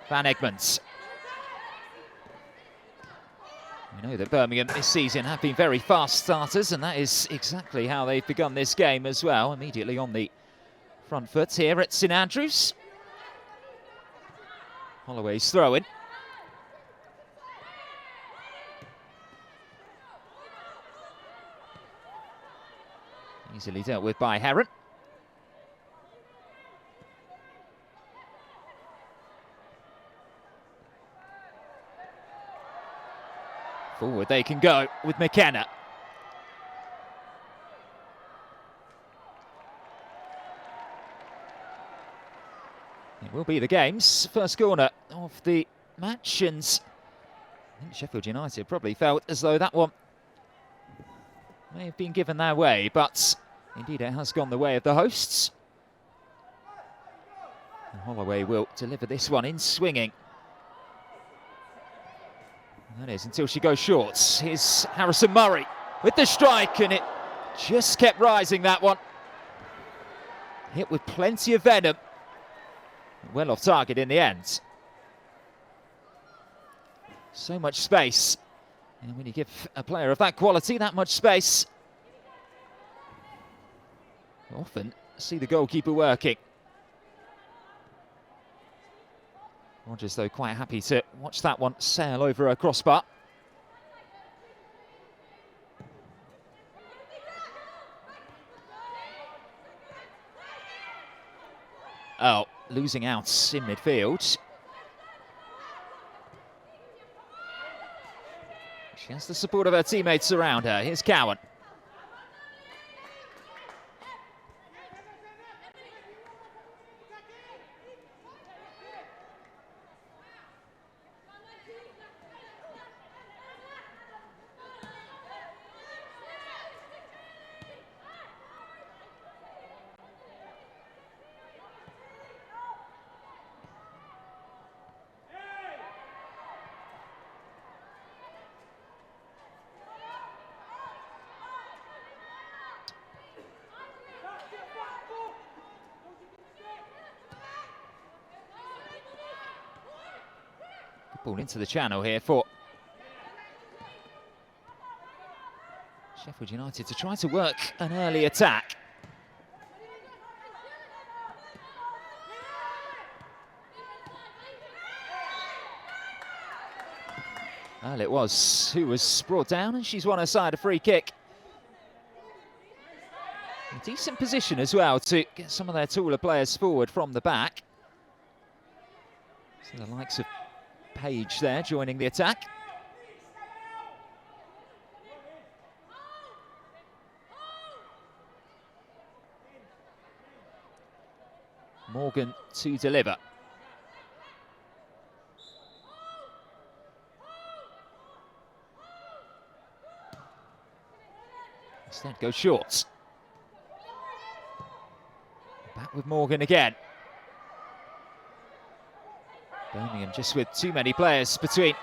Van Egmonds. We know that Birmingham this season have been very fast starters, and that is exactly how they've begun this game as well. Immediately on the front foot here at St Andrews. Holloway's throw-in. Easily dealt with by Heron. Forward they can go with McKenna. It will be the game's first corner of the match, and I think Sheffield United probably felt as though that one may have been given their way, but indeed it has gone the way of the hosts. And Holloway will deliver this one in swinging. That is until she goes short. Here's Harrison Murray with the strike, and it just kept rising, that one. Hit with plenty of venom. Well off target in the end. So much space. And when you give a player of that quality that much space, you often see the goalkeeper working. Rogers, though, quite happy to watch that one sail over a crossbar. Oh, losing out in midfield. She has the support of her teammates around her. Here's Cowan. Ball into the channel here for Sheffield United to try to work an early attack. Well, it was who was brought down, and she's won her side a free kick. A decent position as well to get some of their taller players forward from the back. So the likes of Page there joining the attack. Morgan to deliver. Instead goes short. Back with Morgan again. Birmingham just with too many players between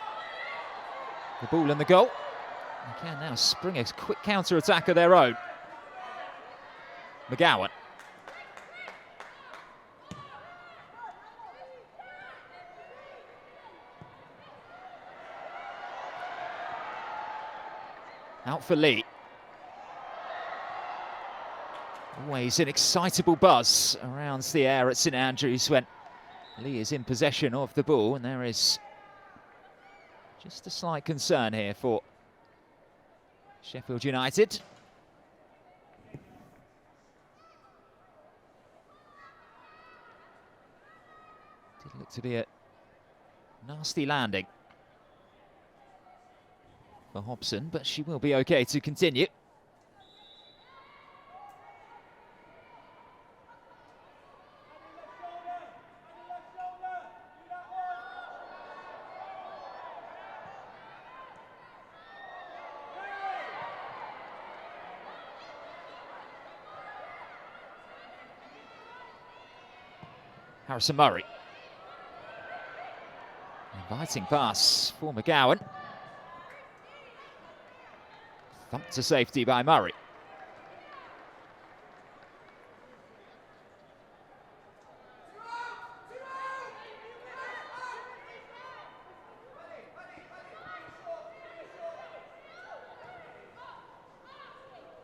the ball and the goal. They can now spring a quick counter-attack of their own. McGowan. Out for Lee. Always an excitable buzz around the air at St Andrews when Lee is in possession of the ball, and there is just a slight concern here for Sheffield United. Did look to be a nasty landing for Hobson, but she will be okay to continue. Harrison Murray. Inviting pass for McGowan. Thumped to safety by Murray.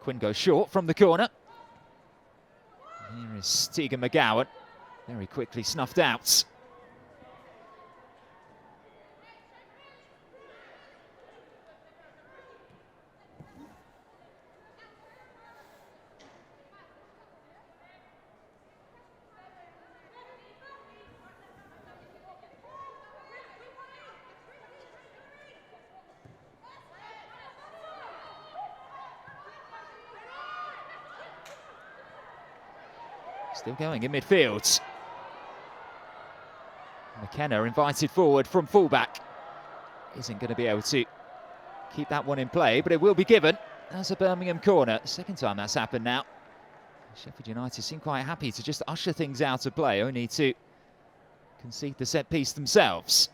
Quinn goes short from the corner. Here is Tegan McGowan, very quickly snuffed out. Still going in midfield. McKenna invited forward from fullback. Isn't going to be able to keep that one in play, but it will be given as a Birmingham corner. Second time that's happened now. Sheffield United seem quite happy to just usher things out of play, only to concede the set piece themselves.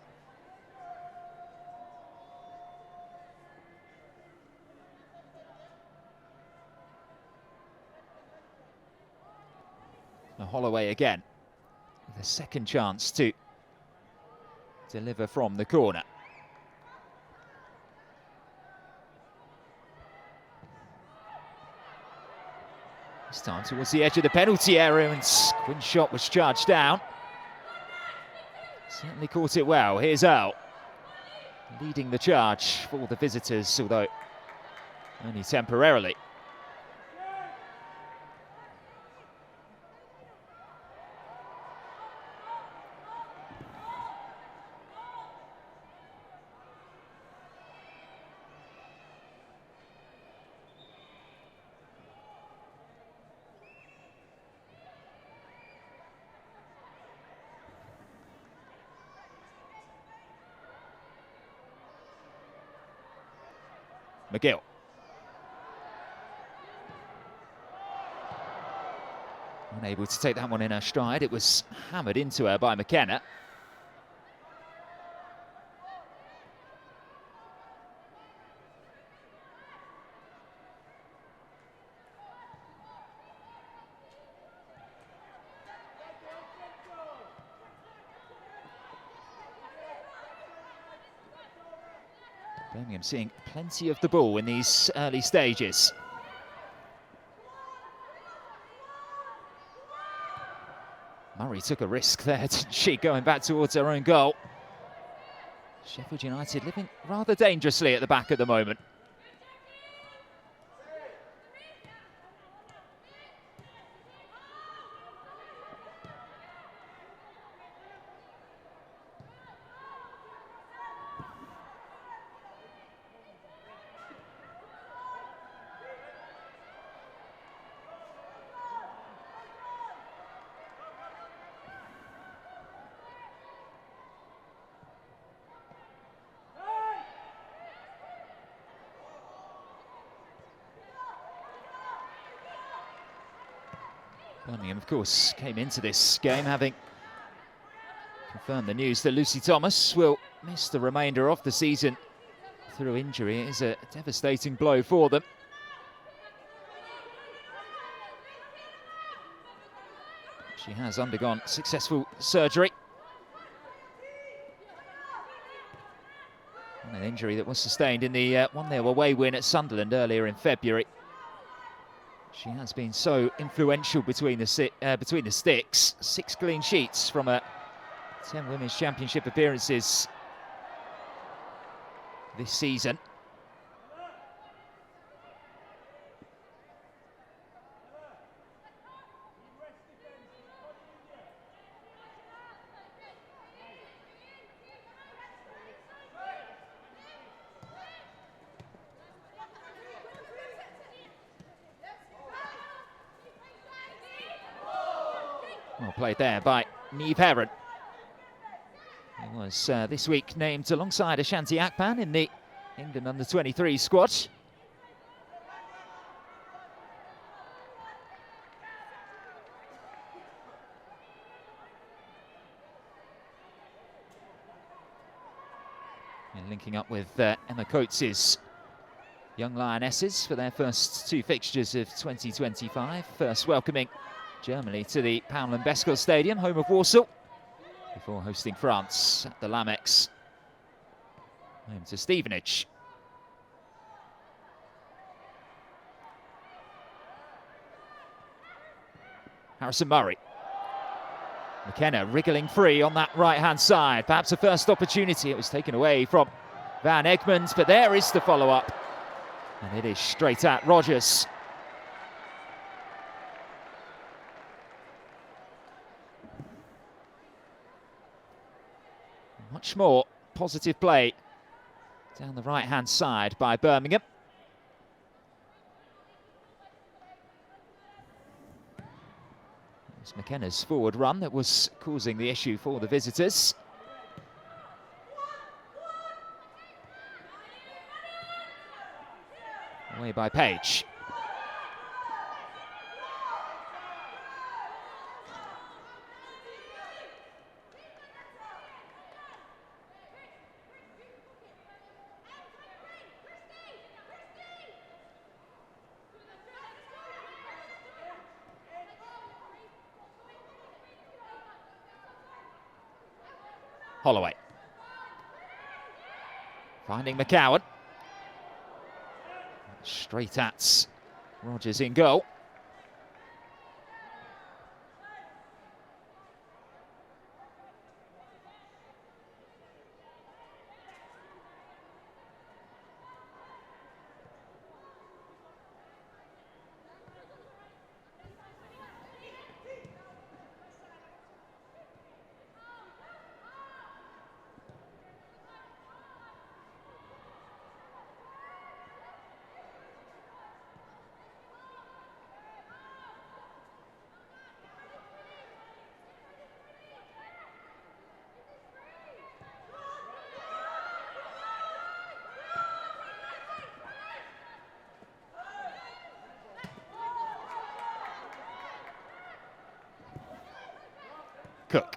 Holloway again with a second chance to deliver from the corner. This time towards the edge of the penalty area, and Quinn's shot was charged down. Certainly caught it well. Here's Earl leading the charge for the visitors, although only temporarily. McGill. Unable to take that one in her stride. It was hammered into her by McKenna. Birmingham seeing plenty of the ball in these early stages. Murray took a risk there, didn't she, going back towards her own goal. Sheffield United living rather dangerously at the back at the moment. Birmingham, of course, came into this game having confirmed the news that Lucy Thomas will miss the remainder of the season through injury. It is a devastating blow for them. She has undergone successful surgery. An injury that was sustained in the 1-0 away win at Sunderland earlier in February. She has been so influential between the sticks. 6 clean sheets from her 10 Women's Championship appearances this season. Well played there by Niamh Heron. He was this week named alongside Ashanti Akpan in the England under-23 squad. And linking up with Emma Coates' young Lionesses for their first 2 fixtures of 2025. First welcoming Germany to the Poundland-Bescot Stadium, home of Warsaw, before hosting France at the Lamex, home to Stevenage. Harrison Murray. McKenna wriggling free on that right-hand side. Perhaps a first opportunity. It was taken away from Van Egmond, but there is the follow-up. And it is straight at Rogers. Much more positive play down the right-hand side by Birmingham. It was McKenna's forward run that was causing the issue for the visitors. Away by Page. Holloway. Finding McCowan. Straight at Rogers in goal. Cook.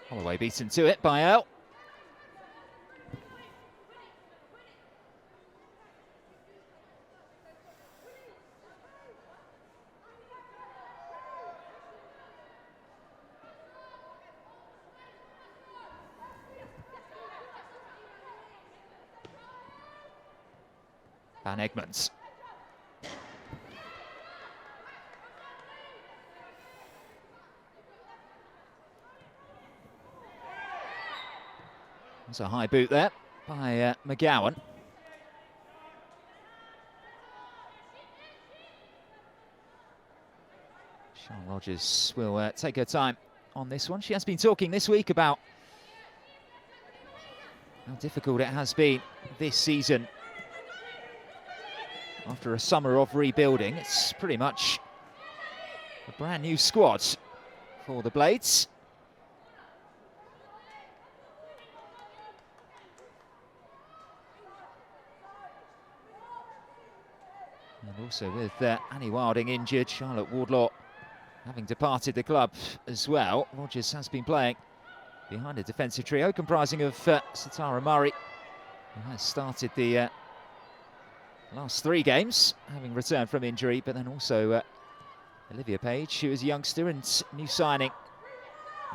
Holloway beaten to it by Earl. Van Egmond. There's a high boot there by McGowan. Sean Rogers will take her time on this one. She has been talking this week about how difficult it has been this season. After a summer of rebuilding, it's pretty much a brand new squad for the Blades. And also with Annie Wilding injured, Charlotte Wardlaw having departed the club as well. Rogers has been playing behind a defensive trio comprising of Satara Murray, who has started the last 3 games, having returned from injury, but then also Olivia Page, who is a youngster, and new signing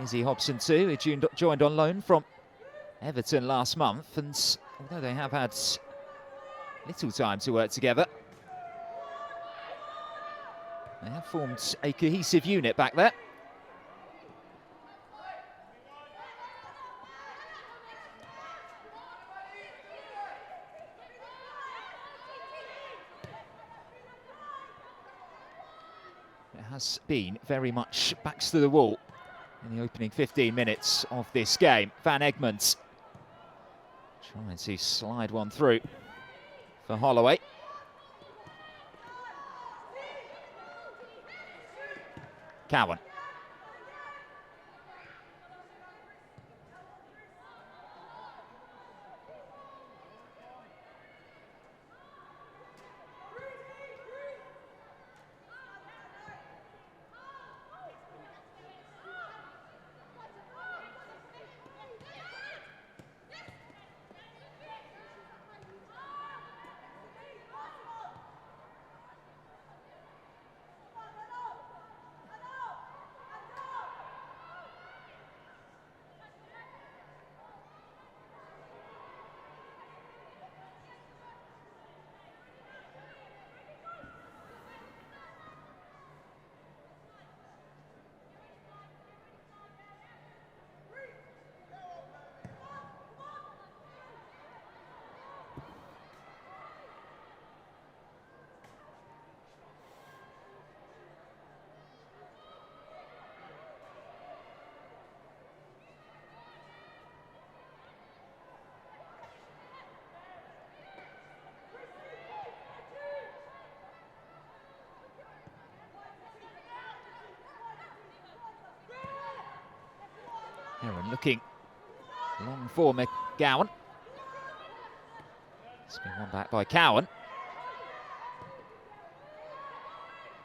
Izzy Hobson too, who joined on loan from Everton last month. And although they have had little time to work together, they have formed a cohesive unit back there. It has been very much backs to the wall in the opening 15 minutes of this game. Van Egmond trying to slide one through for Holloway. Cowan. Heron looking long for McGowan. It's been won back by Cowan.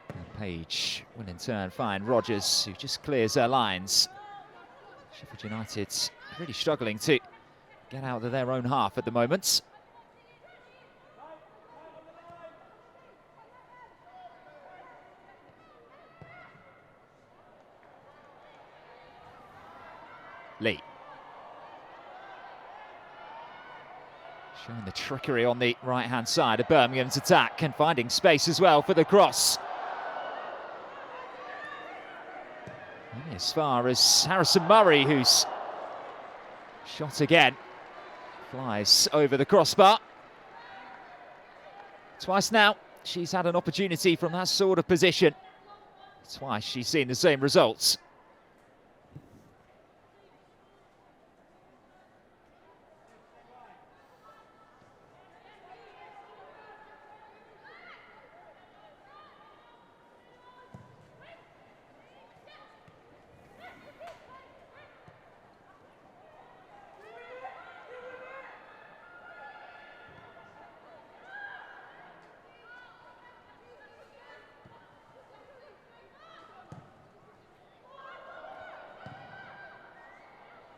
And Page will in turn find Rogers, who just clears her lines. Sheffield United really struggling to get out of their own half at the moment. Lee. Showing the trickery on the right-hand side of Birmingham's attack and finding space as well for the cross. And as far as Harrison Murray, who's shot again, flies over the crossbar. Twice now, she's had an opportunity from that sort of position. Twice she's seen the same results.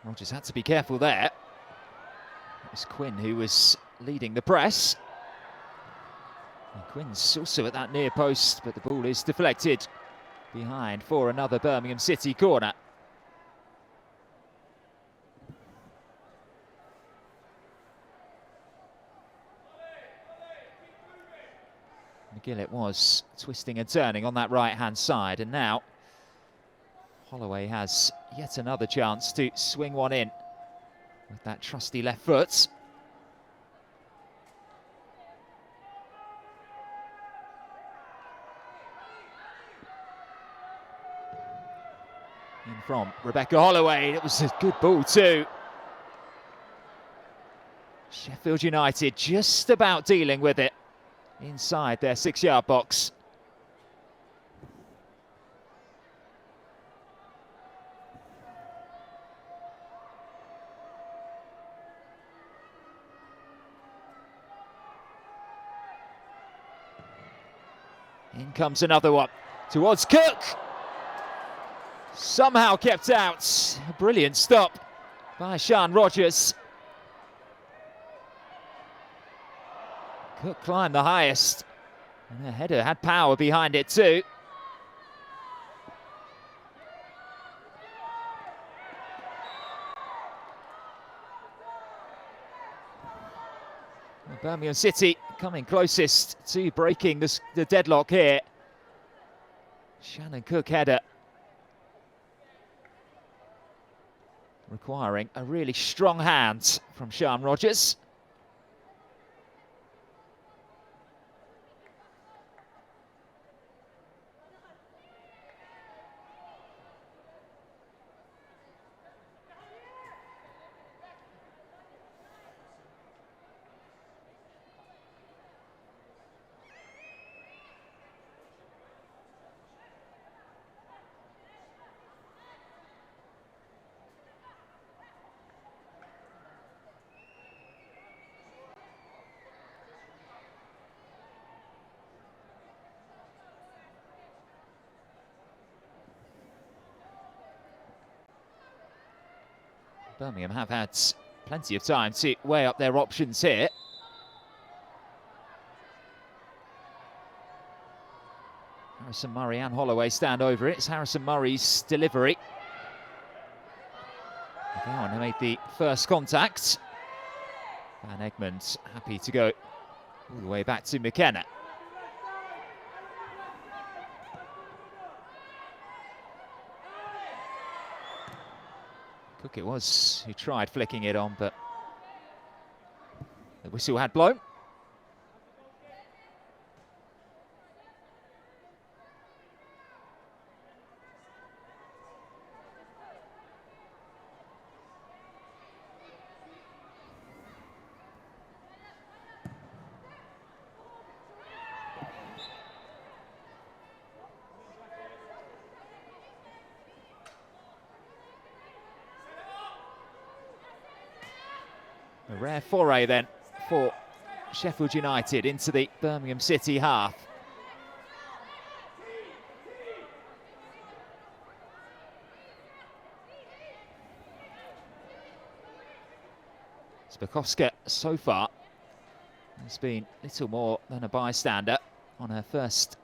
Rogers had to be careful there. It was Quinn who was leading the press. And Quinn's also at that near post, but the ball is deflected behind for another Birmingham City corner. McGillett was twisting and turning on that right-hand side, and now Holloway has yet another chance to swing one in with that trusty left foot. In from Rebecca Holloway. It was a good ball too. Sheffield United just about dealing with it inside their 6-yard box. In comes another one towards Cook. Somehow kept out. A brilliant stop by Sian Rogers. Cook climbed the highest, and her header had power behind it too. Well, Birmingham City coming closest to breaking the deadlock here. Shannon Cook header, requiring a really strong hand from Sian Rogers. Birmingham have had plenty of time to weigh up their options here. Harrison Murray and Holloway stand over it. It's Harrison Murray's delivery. McGowan who made the first contact. Van Egmond happy to go all the way back to McKenna. Cook it was who tried flicking it on, but the whistle had blown. A rare foray then for Sheffield United into the Birmingham City half. Spakowska so far has been little more than a bystander on her first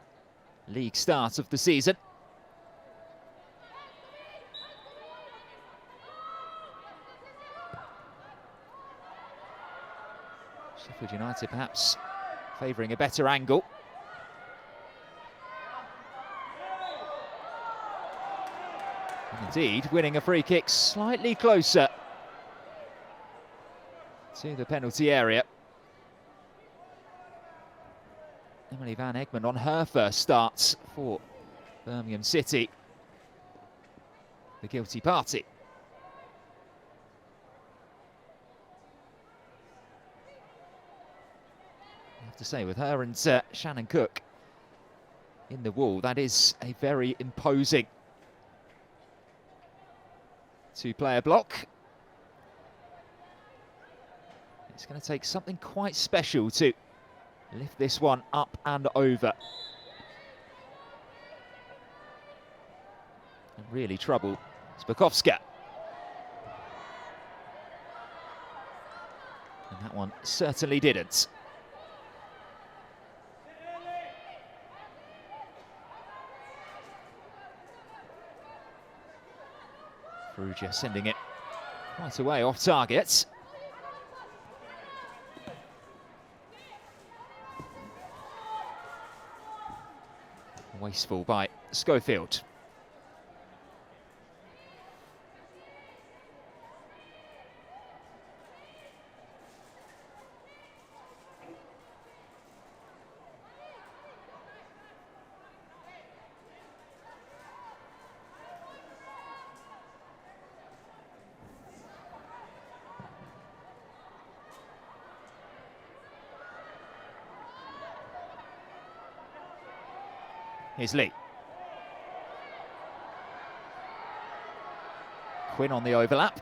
league start of the season. Sheffield United perhaps favouring a better angle. And indeed, winning a free kick slightly closer to the penalty area. Emily Van Egmond on her first start for Birmingham City, the guilty party. To say, with her and Shannon Cook in the wall, that is a very imposing two-player block. It's going to take something quite special to lift this one up and over and really trouble Spakowska. And that one certainly didn't. Perugia sending it quite away off target. Wasteful by Schofield. Here's Lee. Quinn on the overlap.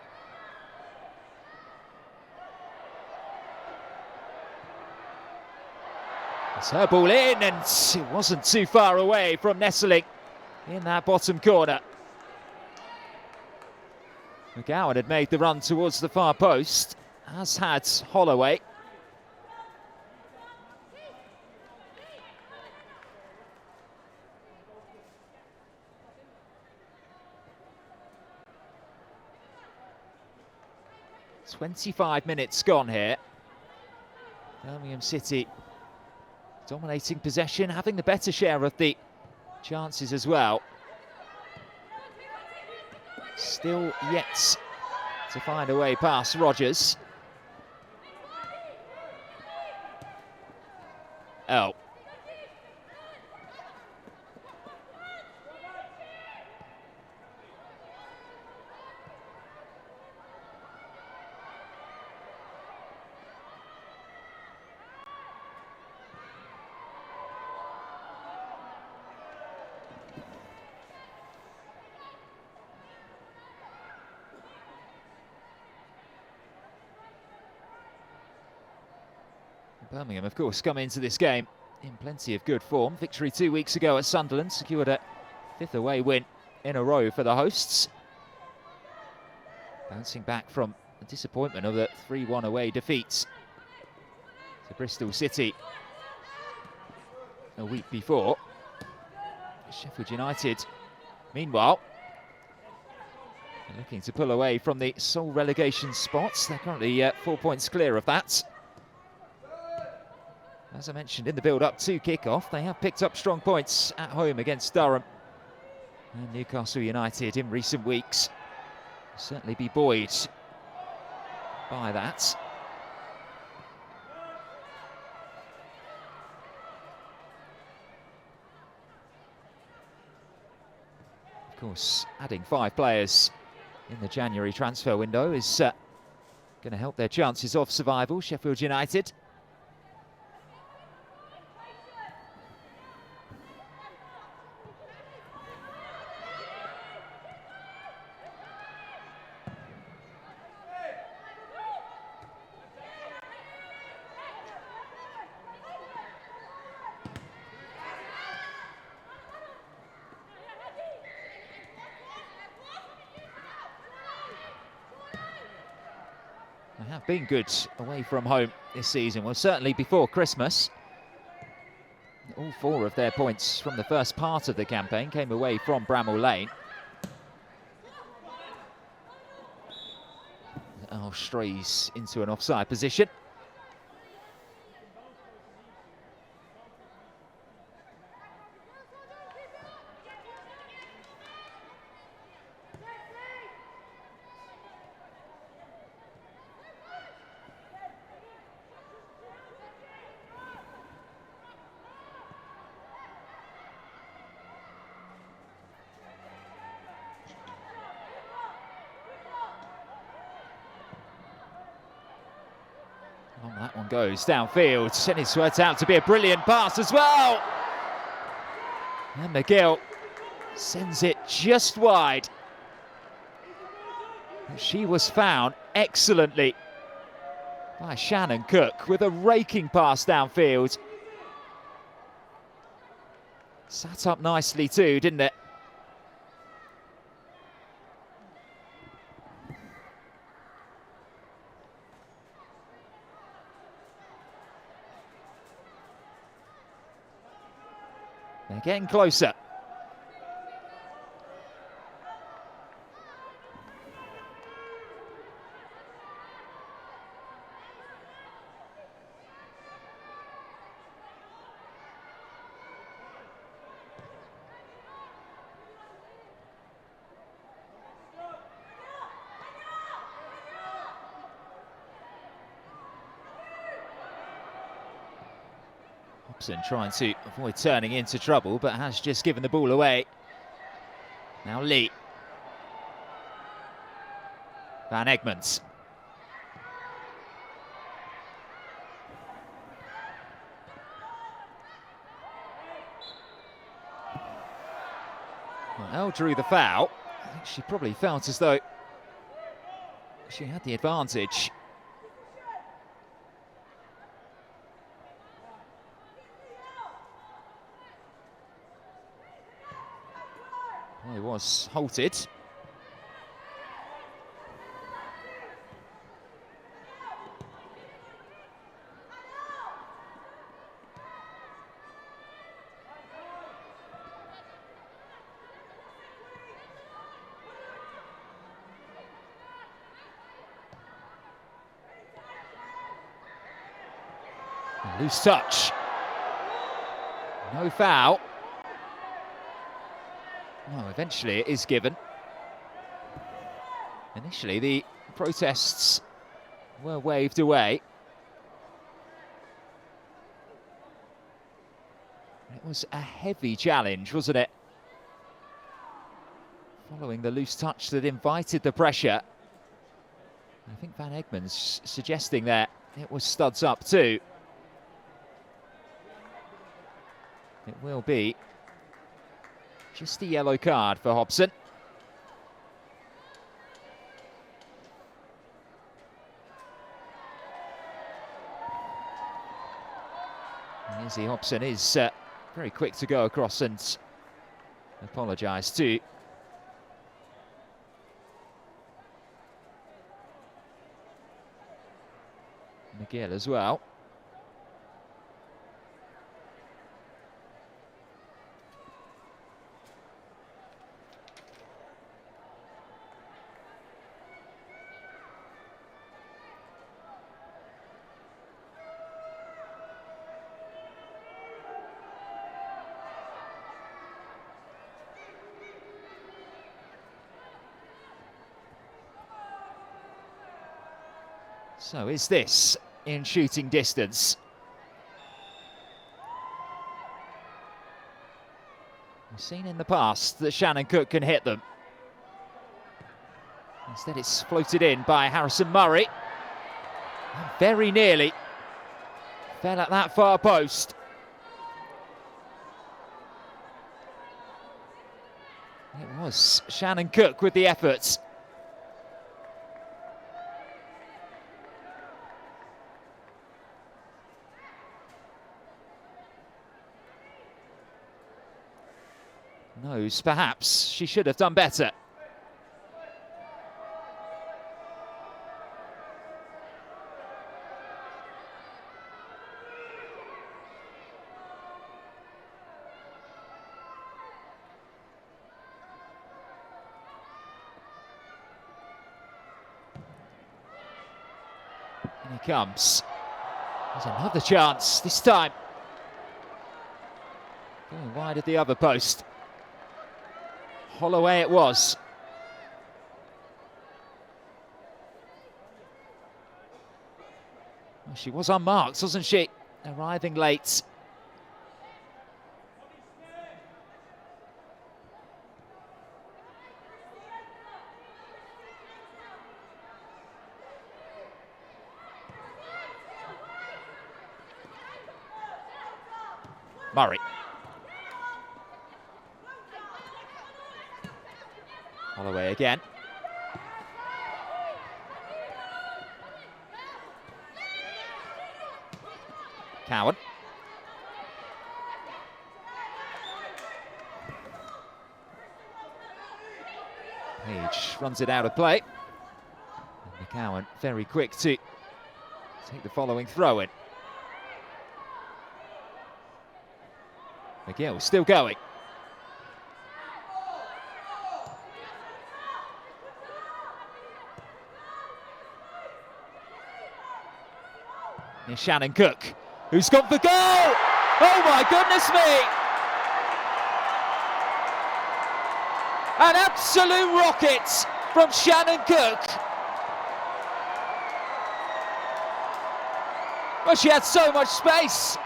It's her ball in, and it wasn't too far away from nestling in that bottom corner. McGowan had made the run towards the far post, as had Holloway. "25 minutes gone here. Birmingham City dominating possession, having the better share of the chances as well. Still yet to find a way past Rogers. Oh. Birmingham, of course, come into this game in plenty of good form. Victory 2 weeks ago at Sunderland, secured a 5th away win in a row for the hosts. Bouncing back from the disappointment of the 3-1 away defeats to Bristol City a week before. Sheffield United, meanwhile, are looking to pull away from the sole relegation spots. They're currently 4 points clear of that. As I mentioned in the build-up to kick-off, they have picked up strong points at home against Durham and Newcastle United in recent weeks. Certainly be buoyed by that. Of course, adding 5 players in the January transfer window is going to help their chances of survival, Sheffield United. They have been good away from home this season. Well, certainly before Christmas. All 4 of their points from the first part of the campaign came away from Bramall Lane. Oh, strays into an offside position. Oh, that one goes downfield, and it's worked out to be a brilliant pass as well. And McGill sends it just wide. She was found excellently by Shannon Cook with a raking pass downfield. Sat up nicely too, didn't it? They're getting closer. Trying to avoid turning into trouble, but has just given the ball away. Now Lee. Van Egmonds. Well, Elle drew the foul. I think she probably felt as though she had the advantage. He was halted. A loose touch. No foul. Well, eventually it is given. Initially the protests were waved away. It was a heavy challenge, wasn't it? Following the loose touch that invited the pressure. I think Van Egmonds suggesting that it was studs up too. It will be just a yellow card for Hobson. Izzy Hobson is very quick to go across and apologise too. McGill as well. So is this in shooting distance? We've seen in the past that Shannon Cook can hit them. Instead it's floated in by Harrison Murray. And very nearly fell at that far post. It was Shannon Cook with the efforts. Knows perhaps she should have done better. And he comes. There's another chance, this time going wide at the other post. Holloway it was. Well, she was unmarked, wasn't she? Arriving late. Murray. Holloway again. Cowan. Page runs it out of play. And McCowan very quick to take the following throw in. McGill still going. Here's Shannon Cook, who's gone for goal! Oh my goodness me! An absolute rocket from Shannon Cook. Well, she had so much space.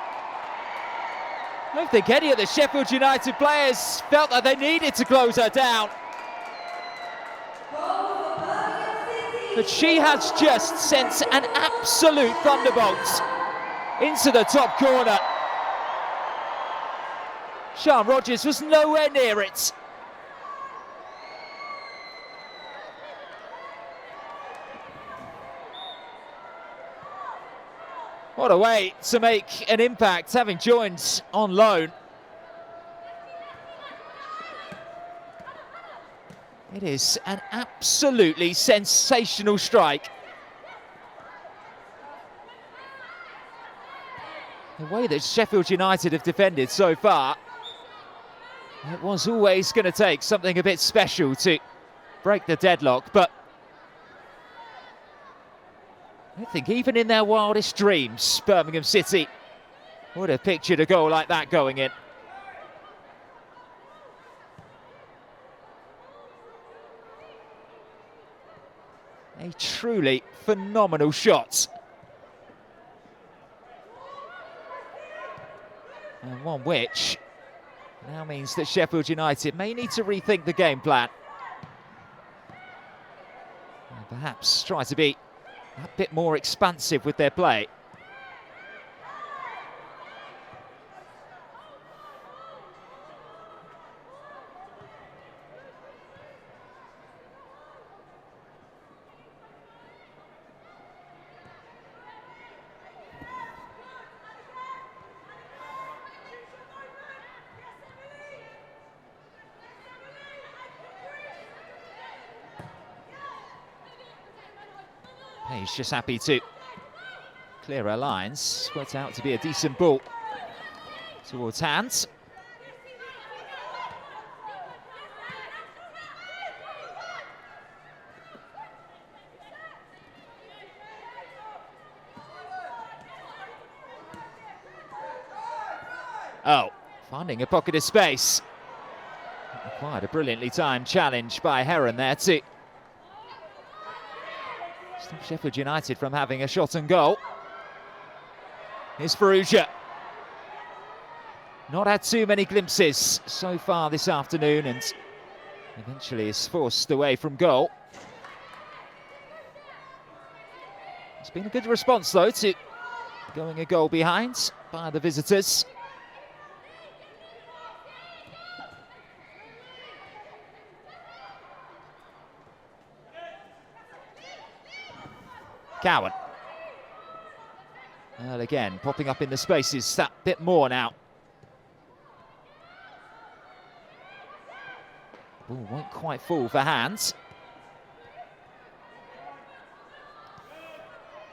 I don't think any of the Sheffield United players felt that they needed to close her down. But she has just sent an absolute thunderbolt into the top corner. Sian Rogers was nowhere near it. What a way to make an impact, having joined on loan. It is an absolutely sensational strike. The way that Sheffield United have defended so far, it was always going to take something a bit special to break the deadlock, but I think even in their wildest dreams, Birmingham City would have pictured a goal like that going in. A truly phenomenal shot. And one which now means that Sheffield United may need to rethink the game plan. And perhaps try to be a bit more expansive with their play. He's just happy to clearer lines. Worked out to be a decent ball towards hands. Oh, finding a pocket of space. Quite a brilliantly timed challenge by Heron there to stop Sheffield United from having a shot and goal. Here's Farrugia. Not had too many glimpses so far this afternoon and eventually is forced away from goal. It's been a good response though to going a goal behind by the visitors. Cowan. Well, again, popping up in the spaces that bit more now. Ball won't quite fall for hands.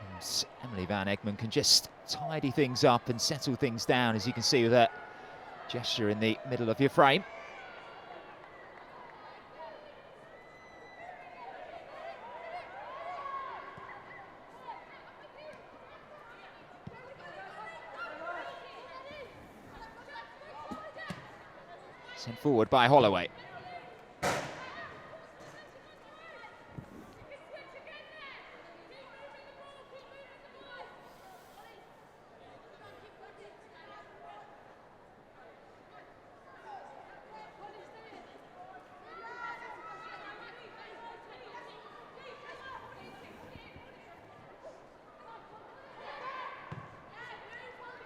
And Emily Van Egmond can just tidy things up and settle things down, as you can see with that gesture in the middle of your frame. Sent forward by Holloway.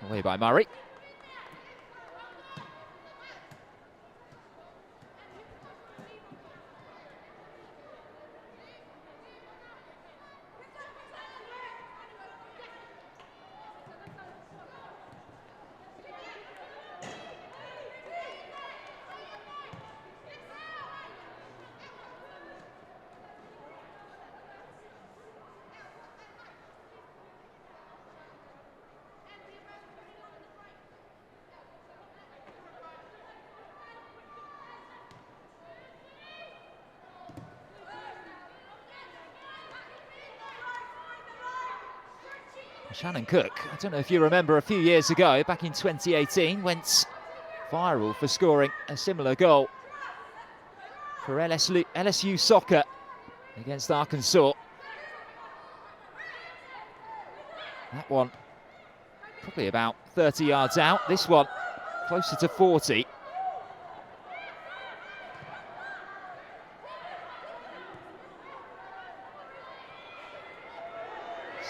Away by Murray. Shannon Cook, I don't know if you remember a few years ago, back in 2018, went viral for scoring a similar goal for LSU soccer against Arkansas. That one probably about 30 yards out, this one closer to 40.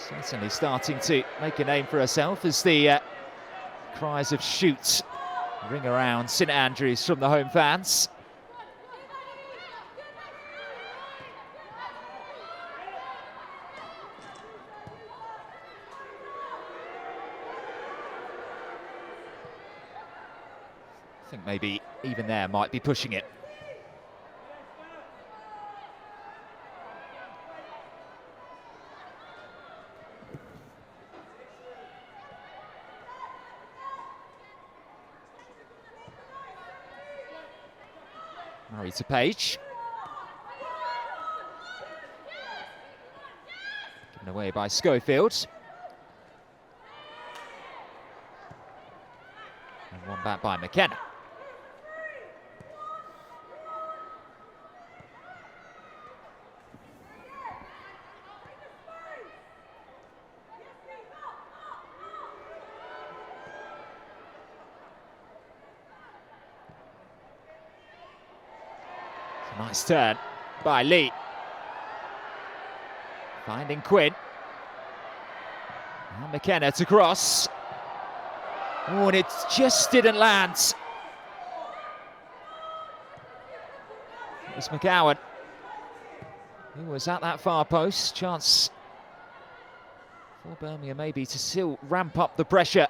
Certainly starting to make a name for herself as the cries of shoot ring around St Andrews from the home fans. I think maybe even there might be pushing it. Murray to Page. Given away by Schofield. And one back by McKenna. Nice turn by Lee. Finding Quinn. And McKenna to cross. Oh, and it just didn't land. It was McGowan who was at that far post. Chance for Birmingham maybe to still ramp up the pressure.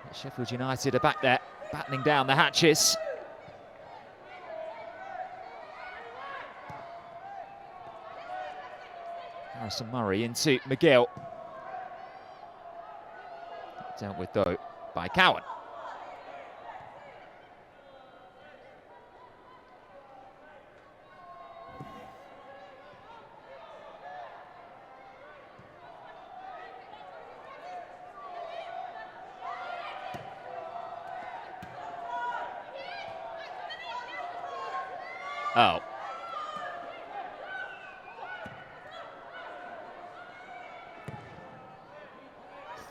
But Sheffield United are back there, battening down the hatches. Harrison Murray into McGill. Dealt with though by Cowan. Oh.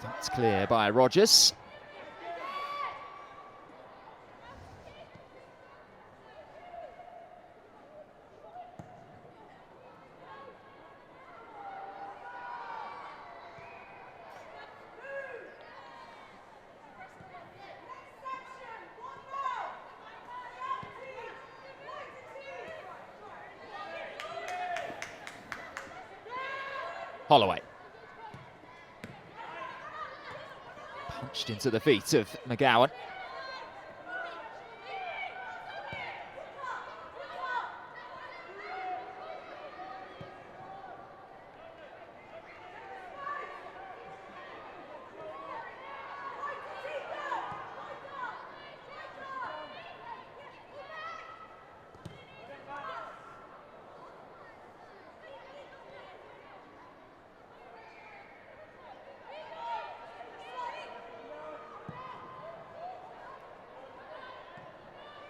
That's clear by Rogers. Holloway. Punched into the feet of McGowan.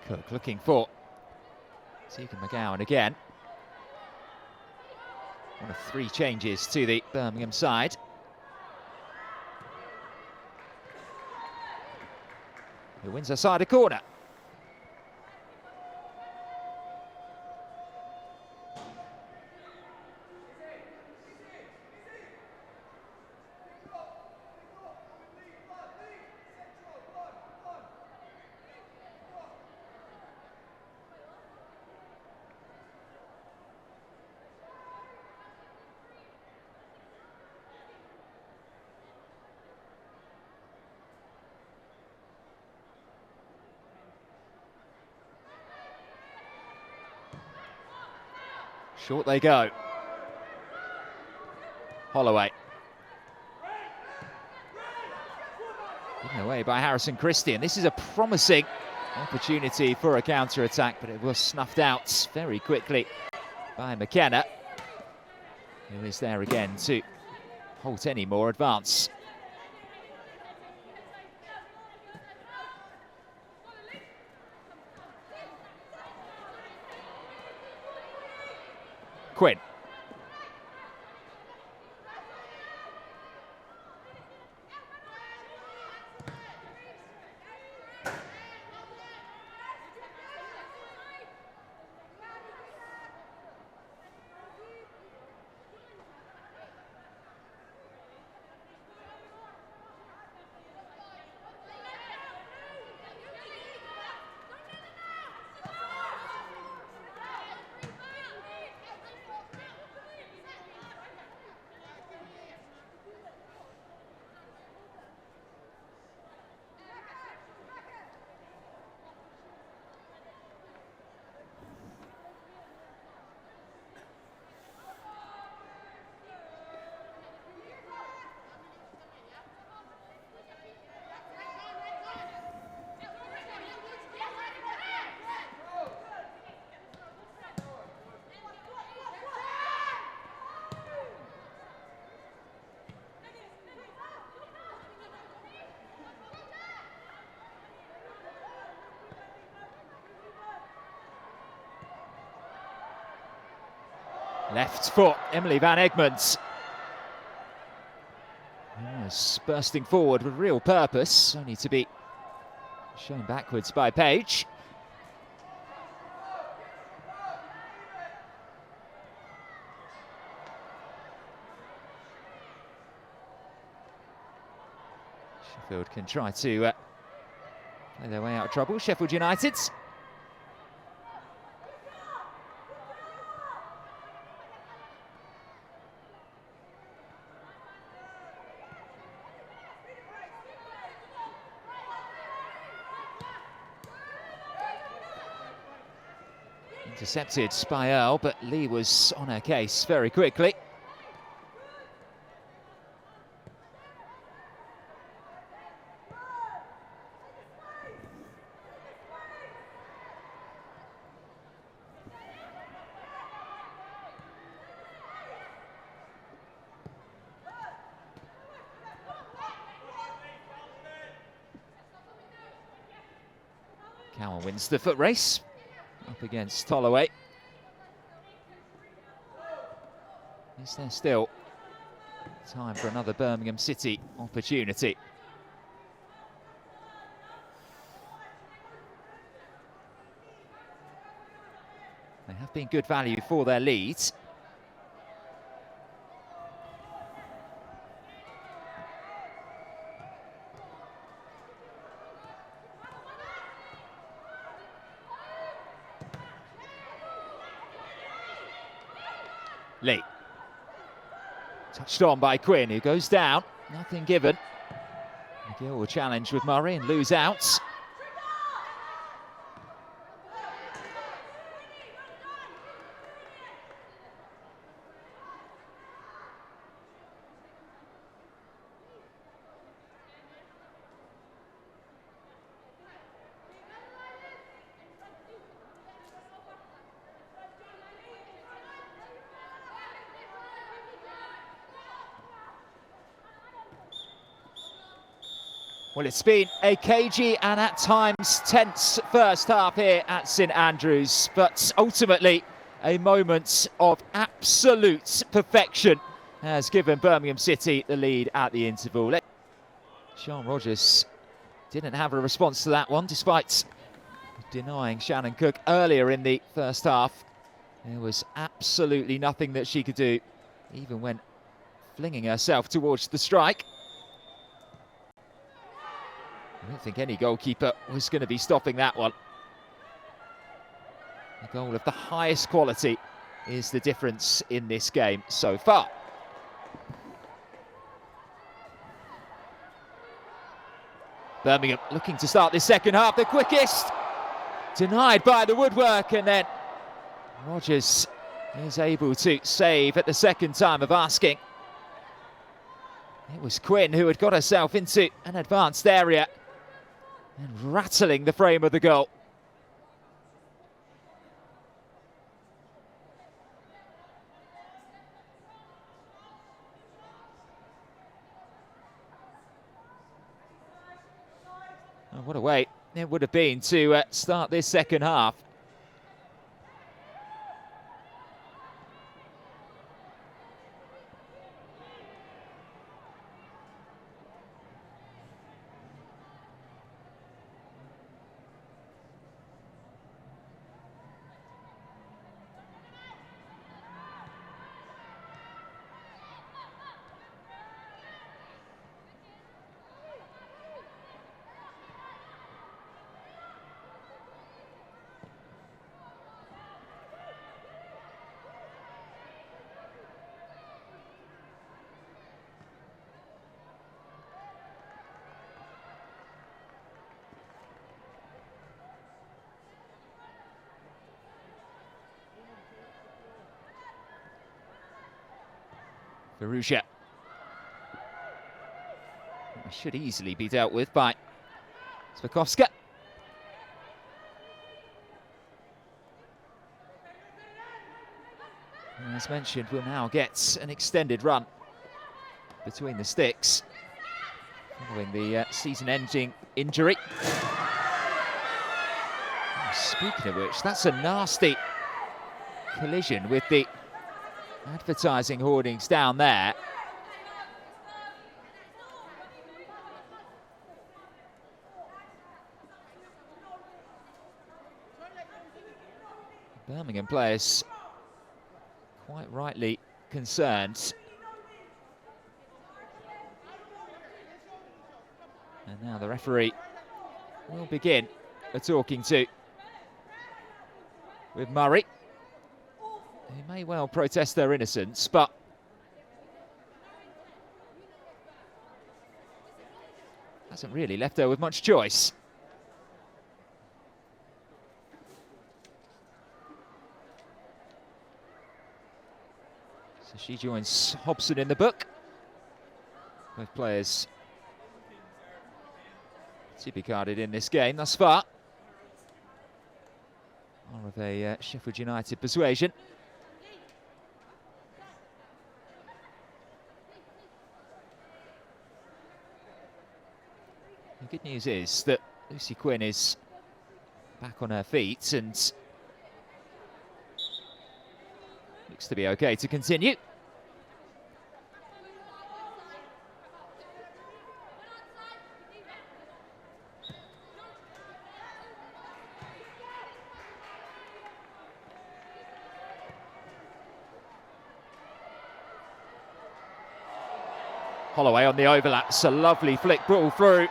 Cook looking for Tegan McGowan again. One of 3 changes to the Birmingham side. Who wins her side a corner. Short they go. Holloway. Given away by Harrison Christie, and this is a promising opportunity for a counter-attack, but it was snuffed out very quickly by McKenna, who is there again to halt any more advance. Quinn. Left for Emily Van Egmond. Yes, bursting forward with real purpose, only to be shown backwards by Page. Sheffield can try to play their way out of trouble. Sheffield United. Intercepted by Earl, but Lee was on her case very quickly. Cowan wins the foot race up against Holloway. Is there still time for another Birmingham City opportunity? They have been good value for their leads. Lee. Touched on by Quinn, who goes down. Nothing given. McGill will challenge with Murray and lose out. Well, it's been a cagey and at times tense first half here at St Andrews, but ultimately a moment of absolute perfection has given Birmingham City the lead at the interval. Sean Rogers didn't have a response to that one, despite denying Shannon Cook earlier in the first half. There was absolutely nothing that she could do, even when flinging herself towards the strike. I don't think any goalkeeper was going to be stopping that one. A goal of the highest quality is the difference in this game so far. Birmingham looking to start this second half, the quickest. Denied by the woodwork, and then Rogers is able to save at the second time of asking. It was Quinn who had got herself into an advanced area and rattling the frame of the goal. Oh, what a way it would have been to start this second half. Verusia. Should easily be dealt with by Svakowska. As mentioned, we'll now get an extended run between the sticks following the season-ending injury. Oh, speaking of which, that's a nasty collision with the advertising hoardings down there. Birmingham players quite rightly concerned. And now the referee will begin a talking to with Murray. He may well protest their innocence, but hasn't really left her with much choice. So she joins Hobson in the book. Both players to be carded in this game thus far are of a Sheffield United persuasion. The good news is that Lucy Quinn is back on her feet and looks to be okay to continue. Holloway on the overlap, it's a lovely flick ball through.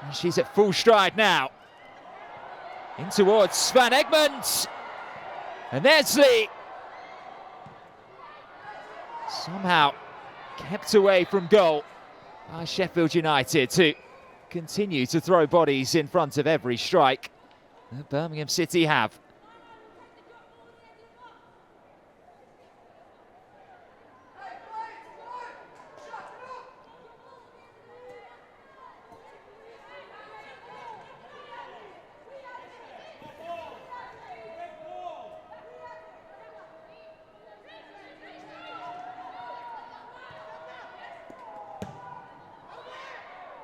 And she's at full stride now. In towards Van Egmond. And there's Lee. Somehow kept away from goal by Sheffield United to continue to throw bodies in front of every strike that Birmingham City have.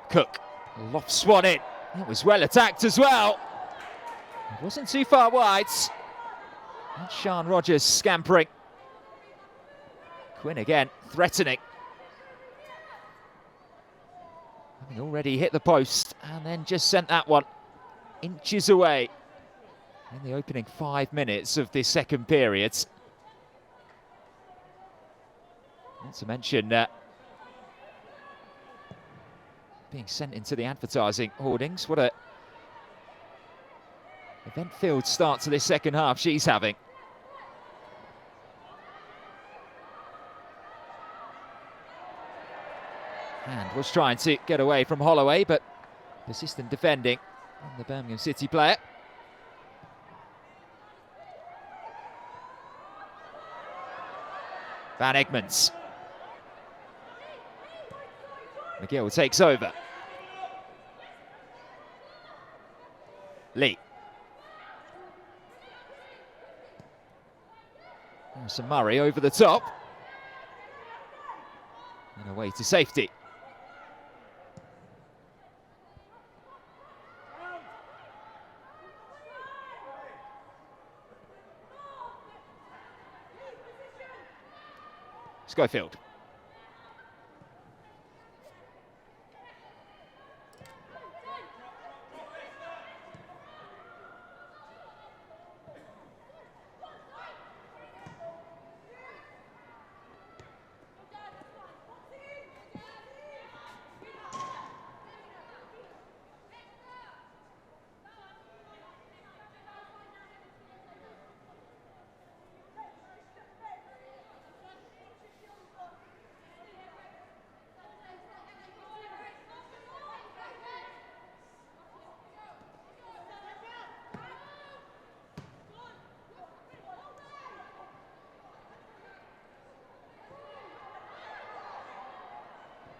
Cook lofts one in. It was well attacked as well. It wasn't too far wide. And Sian Rogers scampering. Quinn again threatening. Having already hit the post and then just sent that one inches away in the opening 5 minutes of this second period. Not to mention being sent into the advertising hoardings. What a event-filled start to this second half she's having. And was trying to get away from Holloway, but persistent defending from the Birmingham City player. Van Egmond. McGill takes over. Lee. Some Murray over the top. And away to safety. Schofield.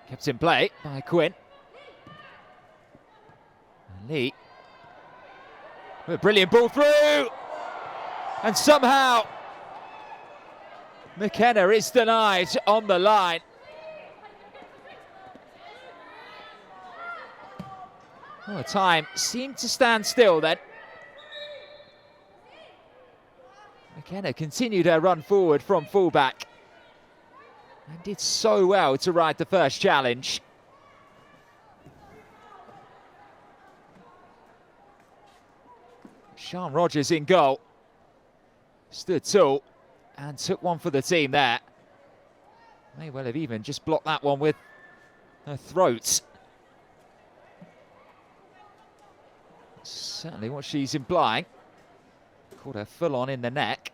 Kept in play by Quinn. And Lee. A brilliant ball through! And somehow McKenna is denied on the line. Well, time seemed to stand still then. McKenna continued her run forward from fullback. And did so well to ride the first challenge. Sian Rogers in goal. Stood tall and took one for the team there. May well have even just blocked that one with her throat. Certainly what she's implying. Caught her full on in the neck.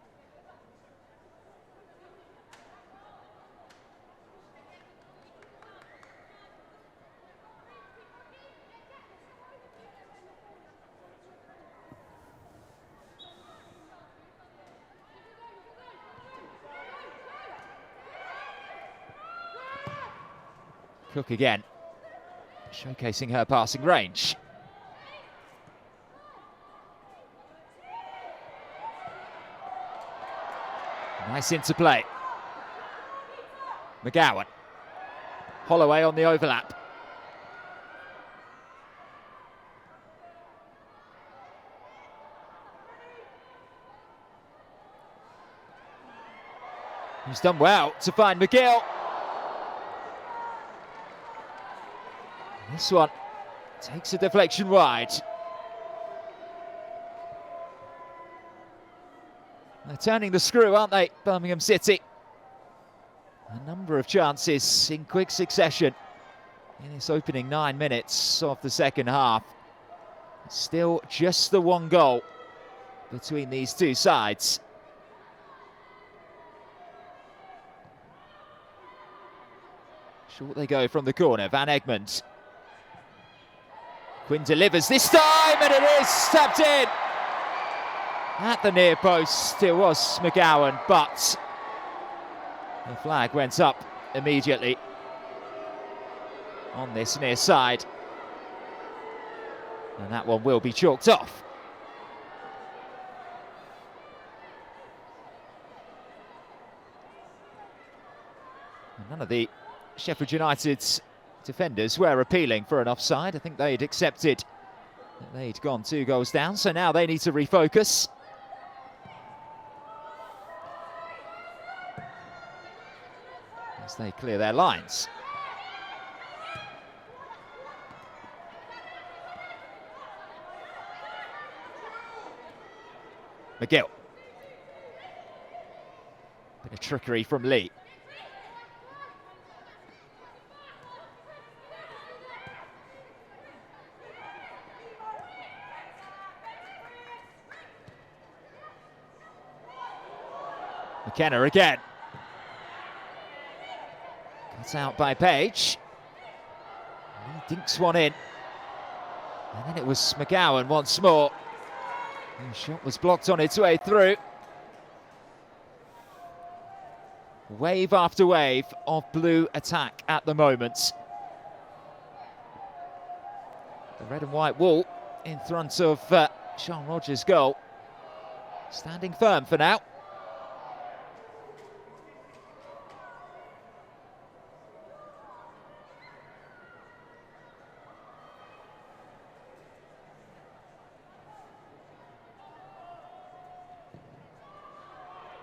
Cook again, showcasing her passing range. Nice interplay. McGowan. Holloway on the overlap. He's done well to find McGill. This one takes a deflection wide. They're turning the screw, aren't they, Birmingham City? A number of chances in quick succession in this opening 9 minutes of the second half. Still just the one goal between these two sides. Short they go from the corner, Van Egmond. Quinn delivers this time, and it is tapped in. At the near post, it was McGowan, but the flag went up immediately on this near side. And that one will be chalked off. And none of the Sheffield United's defenders were appealing for an offside. I think they'd accepted that they'd gone 2 goals down, so now they need to refocus. As they clear their lines. McGill. Bit of trickery from Lee. McKenna again. Cut out by Page. He dinks one in. And then it was McGowan once more. The shot was blocked on its way through. Wave after wave of blue attack at the moment. The red and white wall in front of Sean Rogers' goal. Standing firm for now.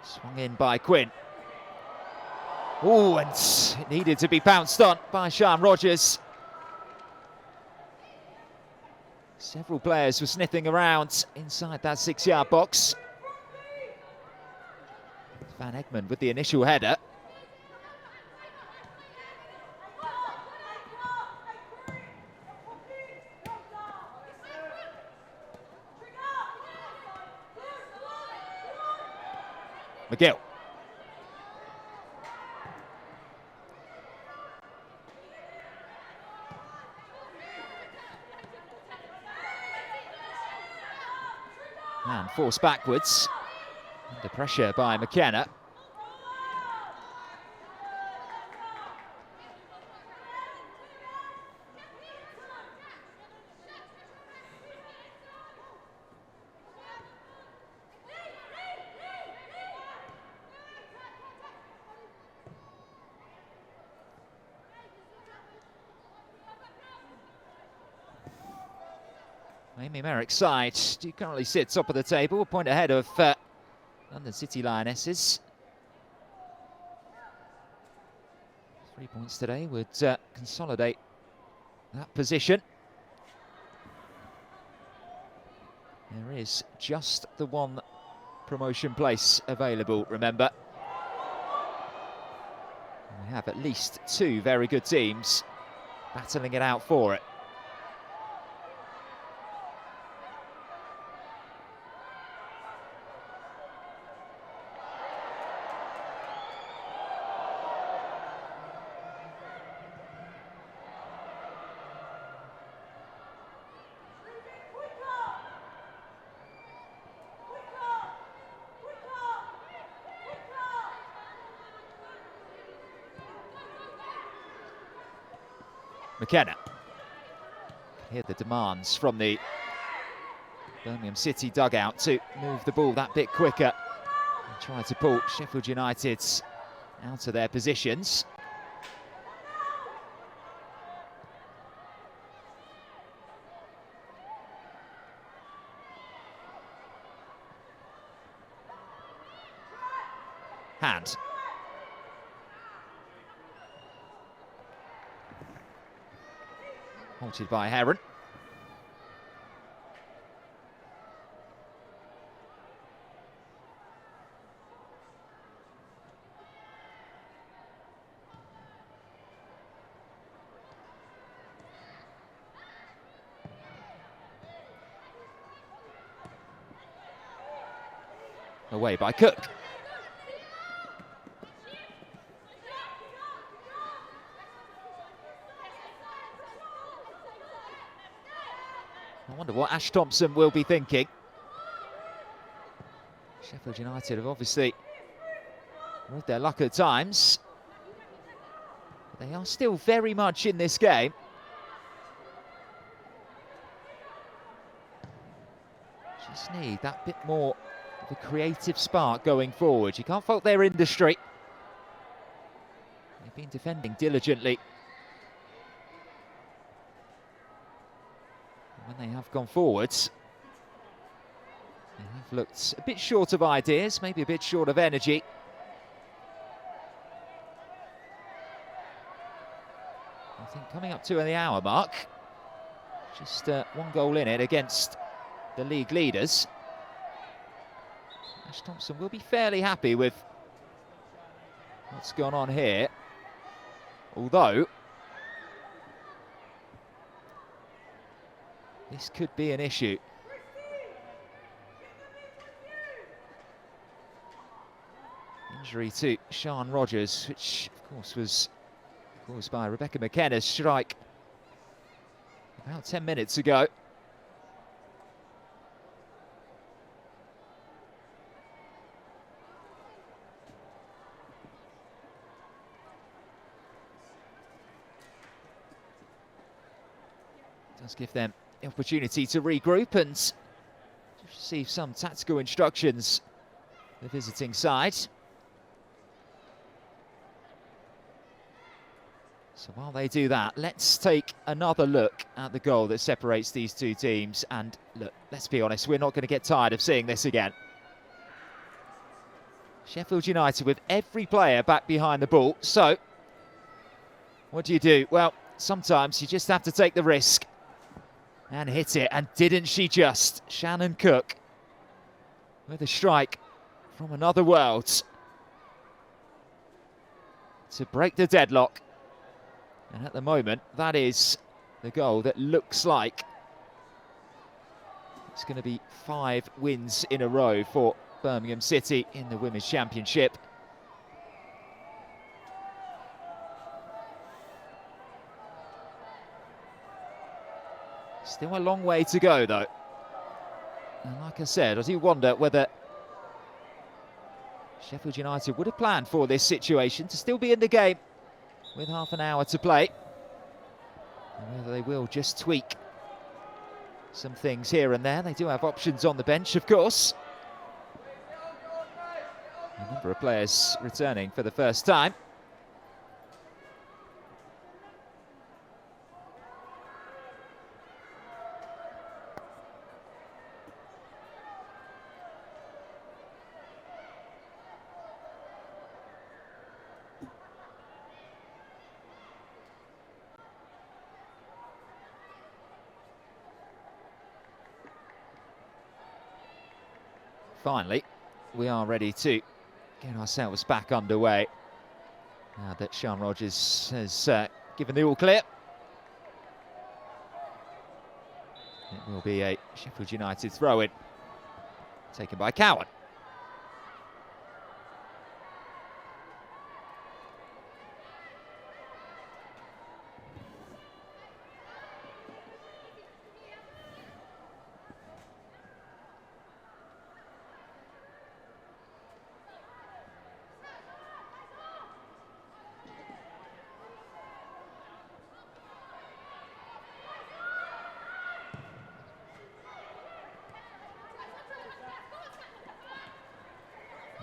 Swung in by Quinn. Oh, and it needed to be pounced on by Sean Rogers. Several players were sniffing around inside that 6-yard box. Van Egmond with the initial header. McGill. And forced backwards. Under pressure by McKenna. Amy Merrick's side do currently sit top of the table, a point ahead of London City Lionesses. 3 points today would consolidate that position. There is just the one promotion place available, remember. We have at least 2 very good teams battling it out for it. McKenna. Hear the demands from the Birmingham City dugout to move the ball that bit quicker and try to pull Sheffield United out of their positions. Hand. Halted by Heron. Away by Cook. I wonder what Ash Thompson will be thinking. Sheffield United have obviously with their luck at times. But they are still very much in this game. Just need that bit more of a creative spark going forward. You can't fault their industry. They've been defending diligently. And when they have gone forwards, they have looked a bit short of ideas, maybe a bit short of energy. I think coming up to the hour mark, just one goal in it against the league leaders. Ash Thompson will be fairly happy with what's gone on here, although this could be an issue. Injury to Sian Rogers, which of course was caused by Rebecca McKenna's strike about 10 minutes ago. Does give them the opportunity to regroup and receive some tactical instructions, the visiting side. So while they do that, let's take another look at the goal that separates these two teams. And look, let's be honest, we're not going to get tired of seeing this again. Sheffield United with every player back behind the ball. So what do? Well, sometimes you just have to take the risk and hit it. And didn't she just? Shannon Cook with a strike from another world to break the deadlock. And at the moment, that is the goal that looks like it's going to be 5 wins in a row for Birmingham City in the Women's Championship. Still a long way to go, though. And like I said, I do wonder whether Sheffield United would have planned for this situation to still be in the game with half an hour to play, and whether they will just tweak some things here and there. They do have options on the bench, of course. A number of players returning for the first time. Finally, we are ready to get ourselves back underway now that Sian Rogers has given the all clear. It will be a Sheffield United throw-in taken by Cowan.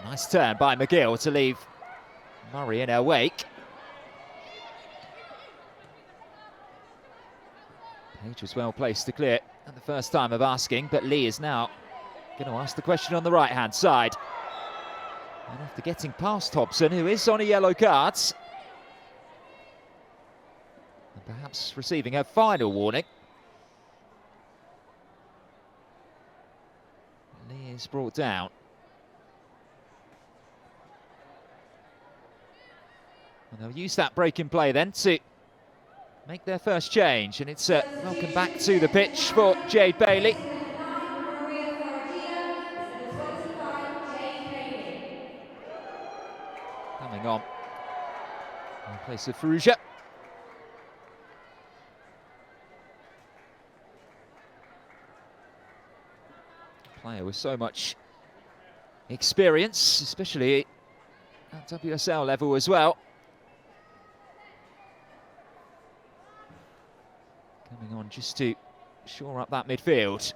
Nice turn by McGill to leave Murray in her wake. Page was well placed to clear at the first time of asking, but Lee is now going to ask the question on the right-hand side. And after getting past Hobson, who is on a yellow card, the perhaps receiving her final warning. Lee is brought down. And they'll use that break in play then to make their first change, and it's a welcome back to the pitch for Jade Bailey. Coming on in place of Ferrugia. Player with so much experience, especially at WSL level as well. Coming on just to shore up that midfield.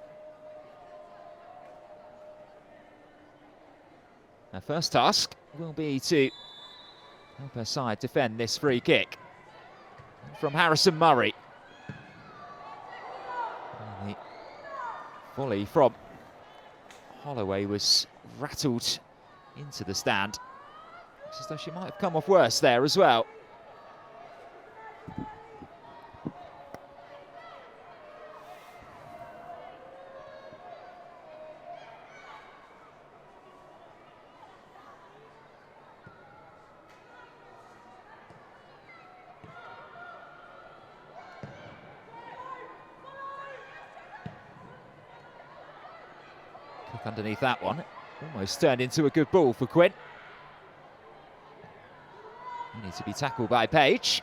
Her first task will be to help her side defend this free kick from Harrison Murray. And the volley from Holloway was rattled into the stand. Looks as though she might have come off worse there as well. Kick underneath that one. Almost turned into a good ball for Quinn. You need to be tackled by Page.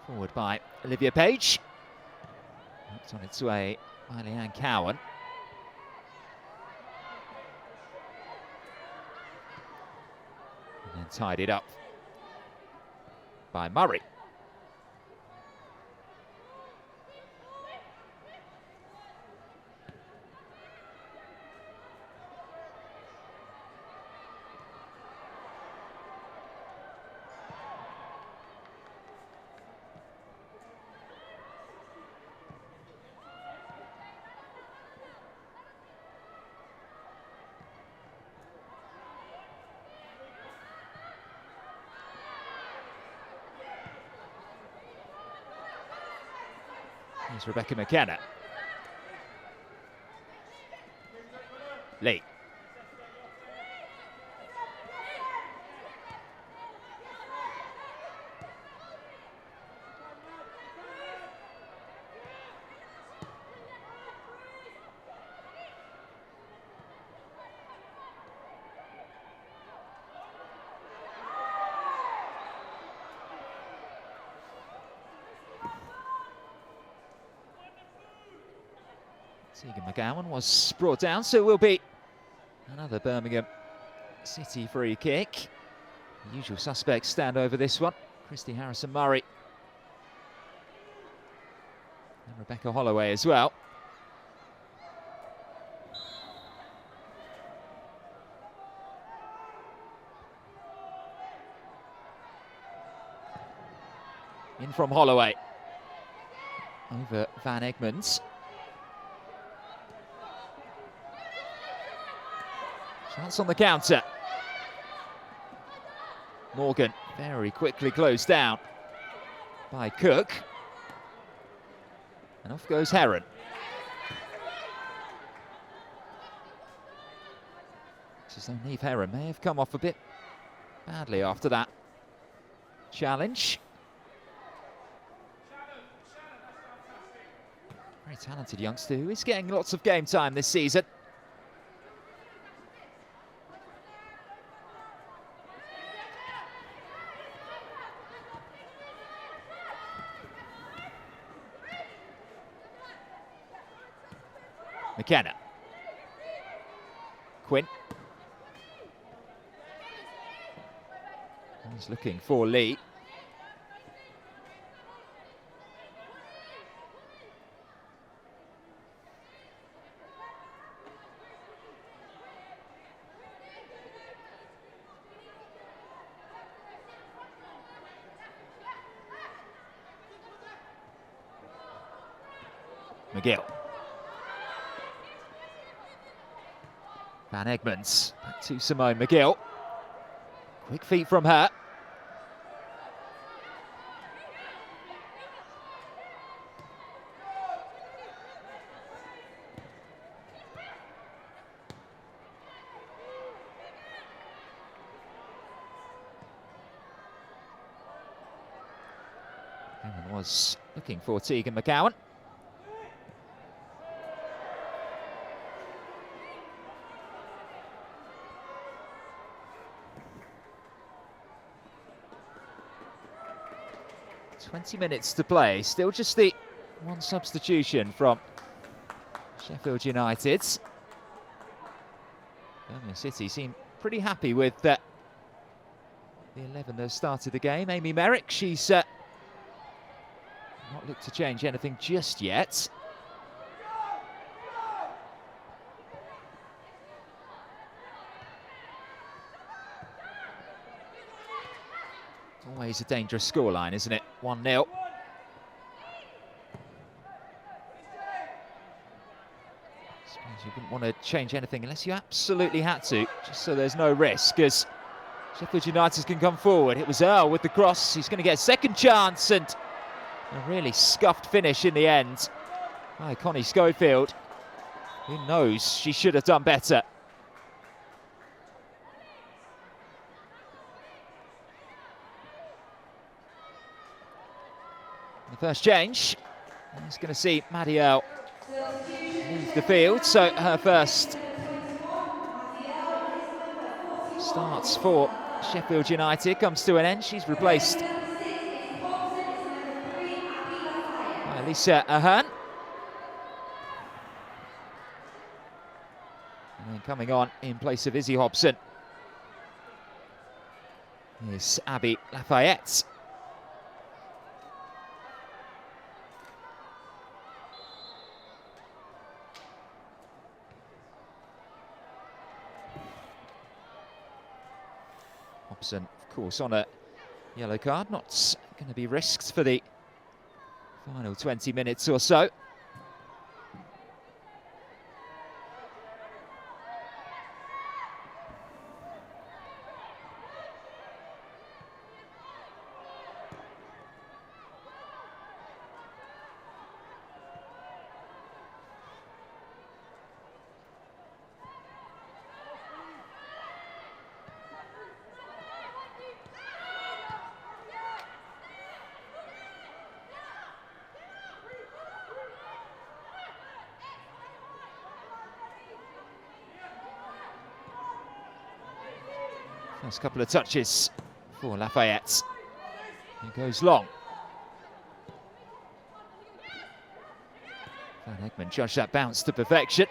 Forward by Olivia Page. It's on its way by Leanne Cowan. And then tied it up by Murray. Here's Rebecca McKenna. Lee. Tegan McGowan was brought down, so it will be another Birmingham City free kick. The usual suspects stand over this one. Christy Harrison Murray and Rebecca Holloway as well. In from Holloway over Van Egmonds. Chance on the counter. Morgan very quickly closed down by Cook. And off goes Heron. As though Niamh Heron may have come off a bit badly after that challenge. Very very talented youngster who is getting lots of game time this season. McKenna. Quinn. He's looking for Lee. McGill. Van Egmonds back to Simone McGill. Quick feet from her. Everyone was looking for Tegan McCowan. "20 minutes to play, still just the one substitution from Sheffield United. Birmingham City seem pretty happy with the 11 that started the game. Amy Merrick, she's not looked to change anything just yet. Always a dangerous scoreline, isn't it? 1-0. Suppose you wouldn't want to change anything unless you absolutely had to, just so there's no risk, as Sheffield United can come forward. It was Earl with the cross. He's going to get a second chance, and a really scuffed finish in the end by Connie Schofield. Who knows? She should have done better. The first change is going to see Maddie Earl leave the field, so her first starts for Sheffield United comes to an end. She's replaced by Lisa Ahern. And then coming on in place of Izzy Hobson is Abby Lafayette. Hobson, of course, on a yellow card, not going to be risked for the final 20 minutes or so. First couple of touches for Lafayette. It goes long. Van Egmond judged that bounce to perfection.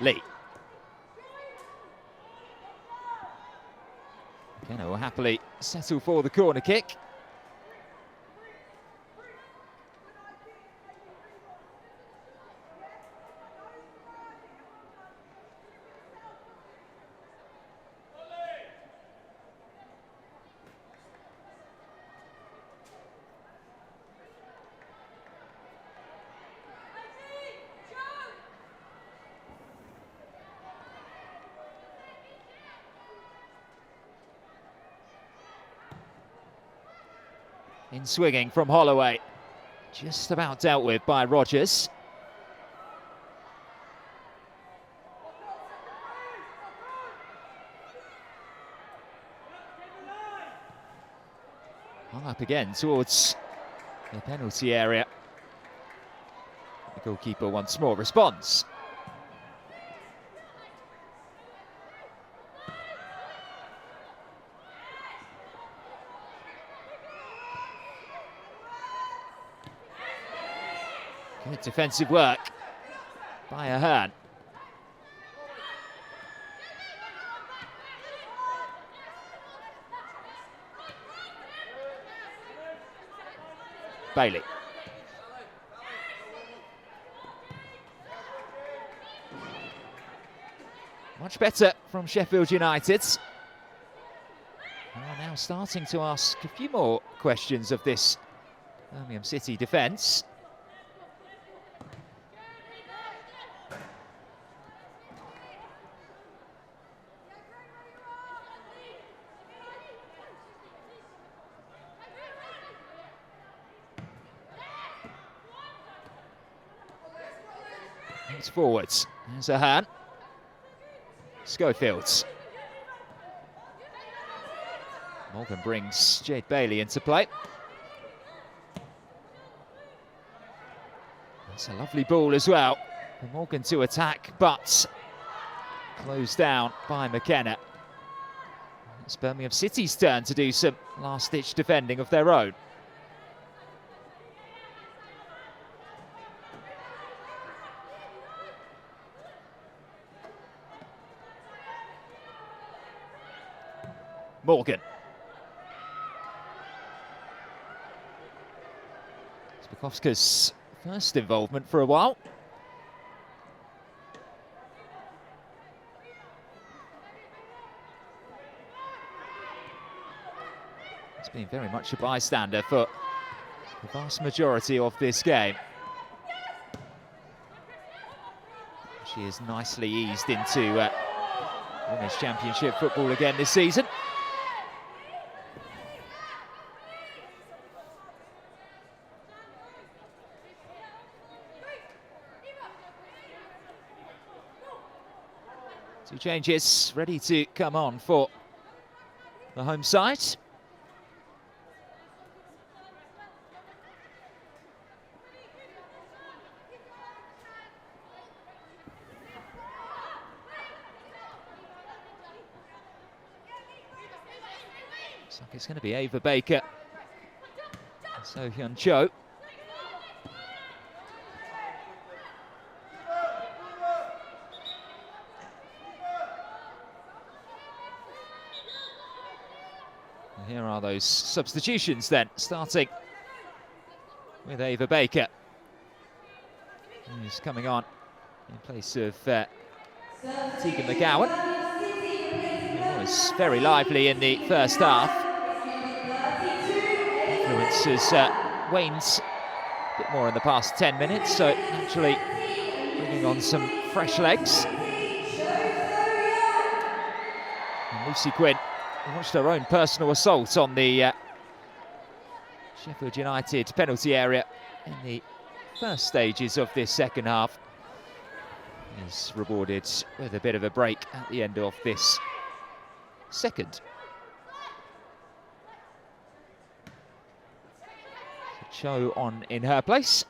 Lee. Kenna will happily settle for the corner kick. in swinging from Holloway. Just about dealt with by Rogers. Hung up again towards the penalty area. The goalkeeper once more responds. Good defensive work by Ahern. Bailey. Much better from Sheffield United. They are now starting to ask a few more questions of this Birmingham City defence. It's forwards. There's Ahern. Schofields. Morgan brings Jade Bailey into play. That's a lovely ball as well for Morgan to attack, but closed down by McKenna. It's Birmingham City's turn to do some last-ditch defending of their own. Morgan. Spakowska's first involvement for a while. He's been very much a bystander for the vast majority of this game. She is nicely eased into Women's Championship football again this season. Two changes ready to come on for the home side. Looks like it's going to be Ava Baker. So Hyun Cho. Here are those substitutions then, starting with Ava Baker, who's coming on in place of Tegan McGowan, who was very lively in the first half. Influence has waned a bit more in the past 10 minutes, so naturally bringing on some fresh legs. And Lucy Quinn watched her own personal assault on the Sheffield United penalty area in the first stages of this second half. Is rewarded with a bit of a break at the end of this second. So Cho on in her place.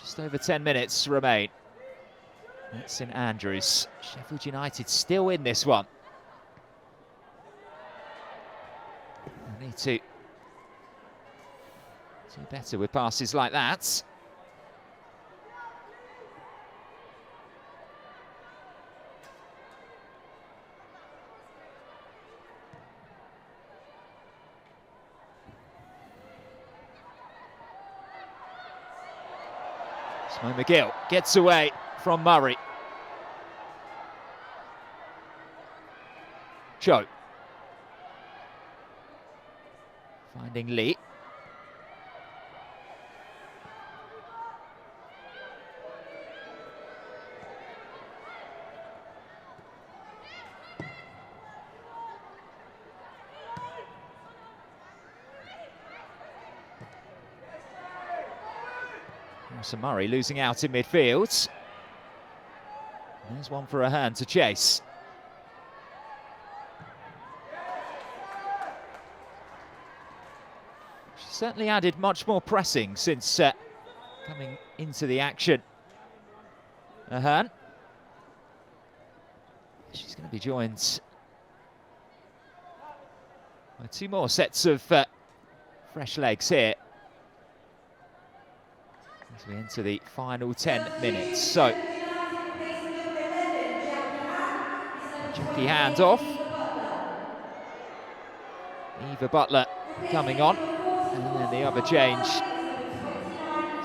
Just over 10 minutes remain at St Andrews. Sheffield United still in this one. They need to do better with passes like that. So McGill gets away from Murray. Cho. Finding Lee. So Murray losing out in midfield. There's one for a hand to chase. She's certainly added much more pressing since coming into the action. Ahern. She's going to be joined by two more sets of fresh legs here as we enter the final 10 minutes. So, Jackie hand off. Eva Butler coming on. And then the other change.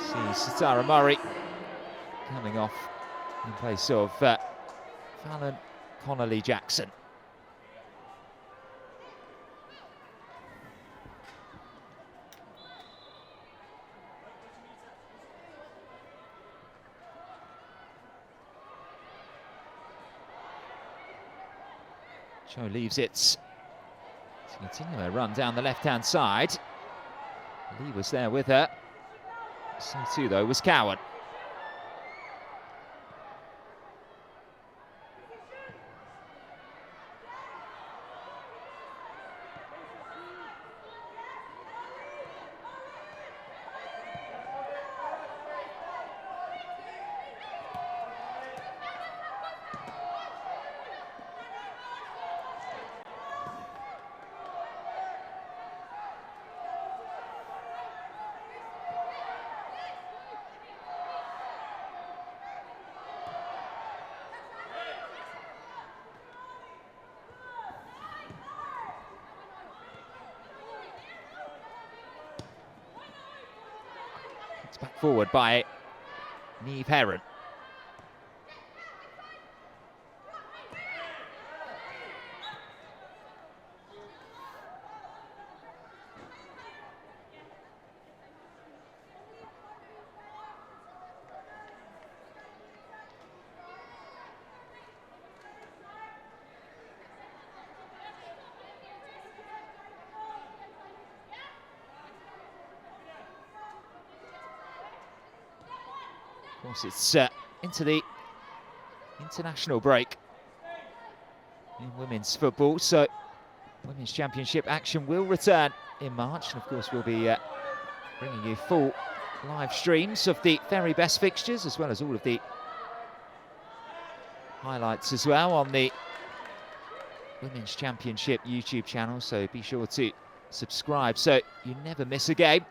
See Satara Murray coming off in place of Fallon Connolly-Jackson. Cho leaves it to continue a run down the left-hand side. Lee was there with her. So too, though, was Cowan. It's back forward by Niamh Heron. Of course, it's into the international break in women's football, so Women's Championship action will return in March, and of course we'll be bringing you full live streams of the very best fixtures, as well as all of the highlights as well on the Women's Championship YouTube channel, so be sure to subscribe so you never miss a game.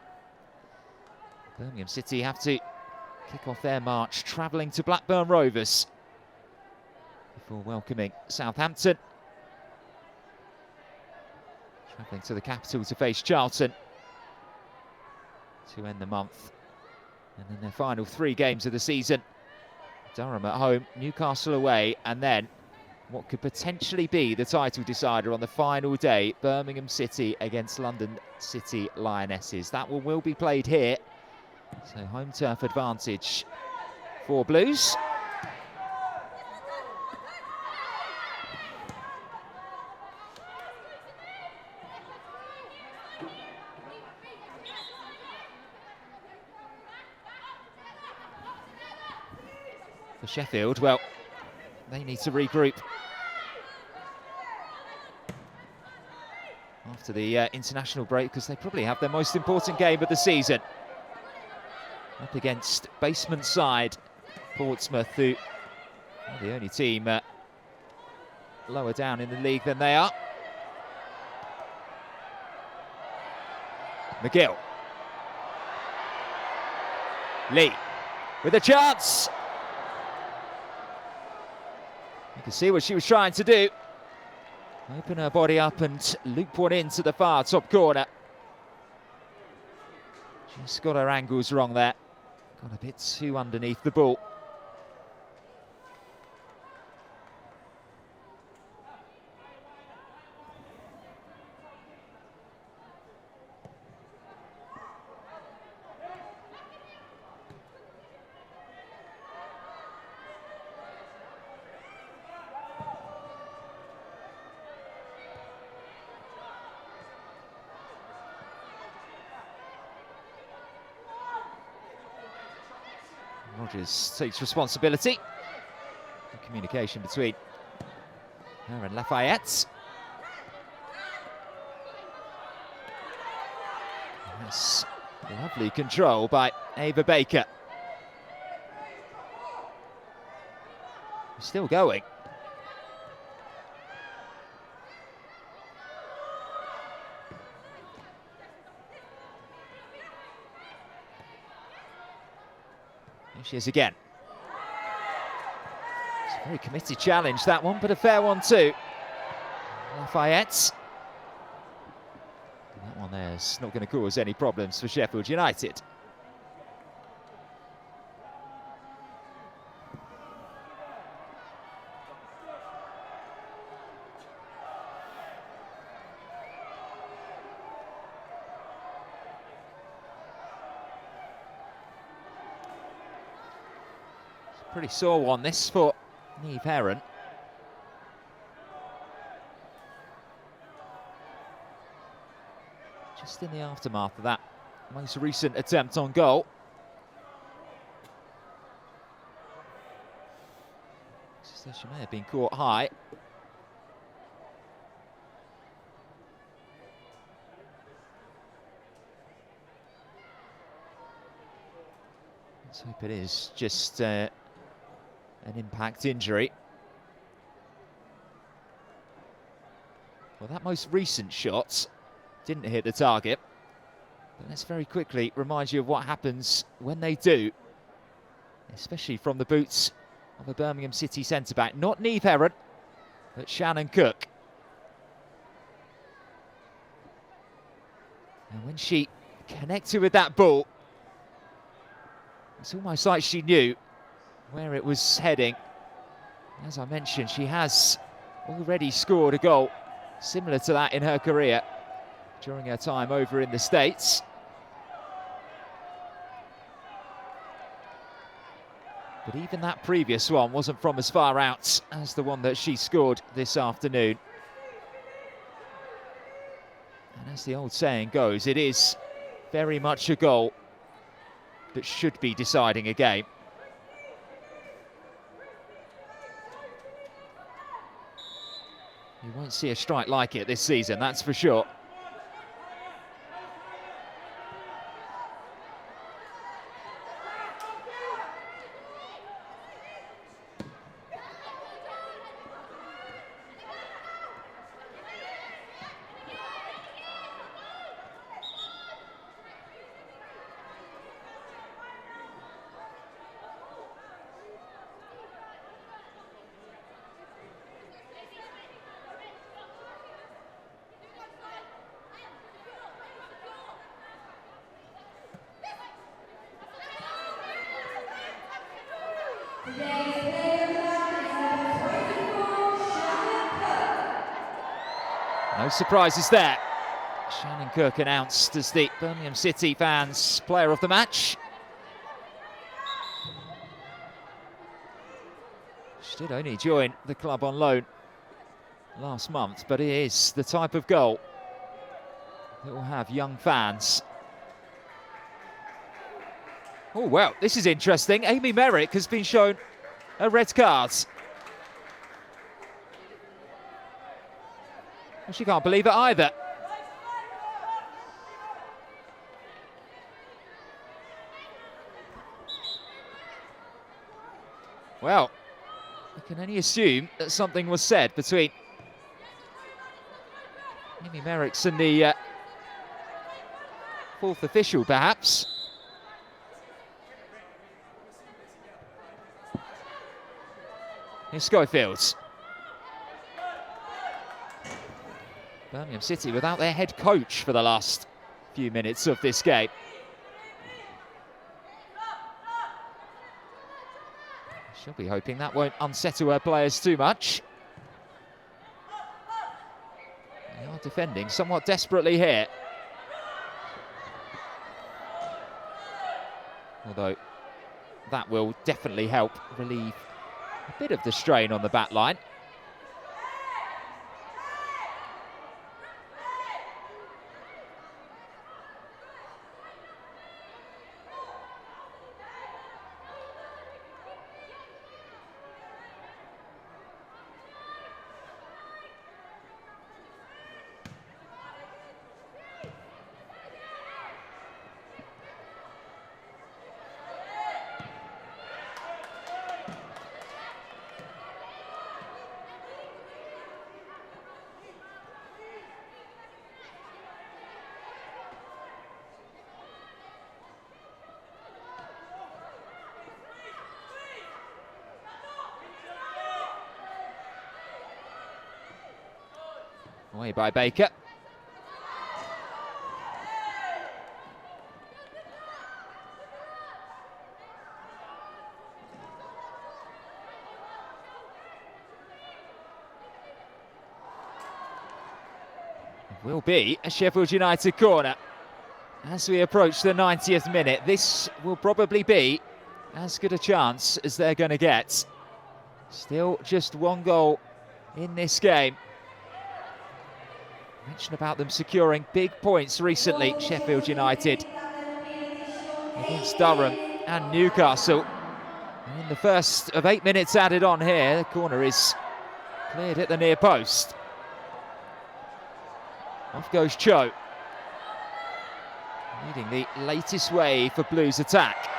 Birmingham City have to kick off their march, travelling to Blackburn Rovers before welcoming Southampton. Travelling to the capital to face Charlton to end the month. And then their final 3 games of the season. Durham at home, Newcastle away, and then what could potentially be the title decider on the final day, Birmingham City against London City Lionesses. That one will be played here. So home turf advantage for Blues. For Sheffield, well, they need to regroup after the international break, because they probably have their most important game of the season. Up against basement side Portsmouth, who are the only team lower down in the league than they are. McGill. Lee with a chance. You can see what she was trying to do. Open her body up and loop one into the far top corner. She's got her angles wrong there. Got a bit too underneath the ball. Rogers takes responsibility. Good communication between her and Lafayette. That's lovely control by Ava Baker. Still going. Here she is again. It's a very committed challenge, that one, but a fair one too. Lafayette. That one there's not going to cause any problems for Sheffield United. Pretty sore one, this, for Niamh Heron. Just in the aftermath of that most recent attempt on goal. Just as she may have been caught high. Let's hope it is just an impact injury. Well, that most recent shot didn't hit the target, but let's very quickly remind you of what happens when they do, especially from the boots of a Birmingham City centre-back. Not Niamh Heron, but Shannon Cook. And when she connected with that ball, it's almost like she knew where it was heading. As I mentioned, she has already scored a goal similar to that in her career during her time over in the States. But even that previous one wasn't from as far out as the one that she scored this afternoon. And as the old saying goes, it is very much a goal that should be deciding a game. You won't see a strike like it this season, that's for sure. No surprises there. Shannon Cook announced as the Birmingham City fans' player of the match. She did only join the club on loan last month, but it is the type of goal that will have young fans. Oh, well, this is interesting. Amy Merrick has been shown a red card. Well, she can't believe it either. Well, I can only assume that something was said between Amy Merrick and the fourth official, perhaps. Here's Schofield. Birmingham City without their head coach for the last few minutes of this game. She'll be hoping that won't unsettle her players too much. They are defending somewhat desperately here. Although that will definitely help relieve a bit of the strain on the back line. Away by Baker. It will be a Sheffield United corner. As we approach the 90th minute, this will probably be as good a chance as they're going to get. Still just one goal in this game. Mention about them securing big points recently, Sheffield United, against Durham and Newcastle. And in the first of 8 minutes added on here, the corner is cleared at the near post. Off goes Cho, leading the latest wave for Blues attack.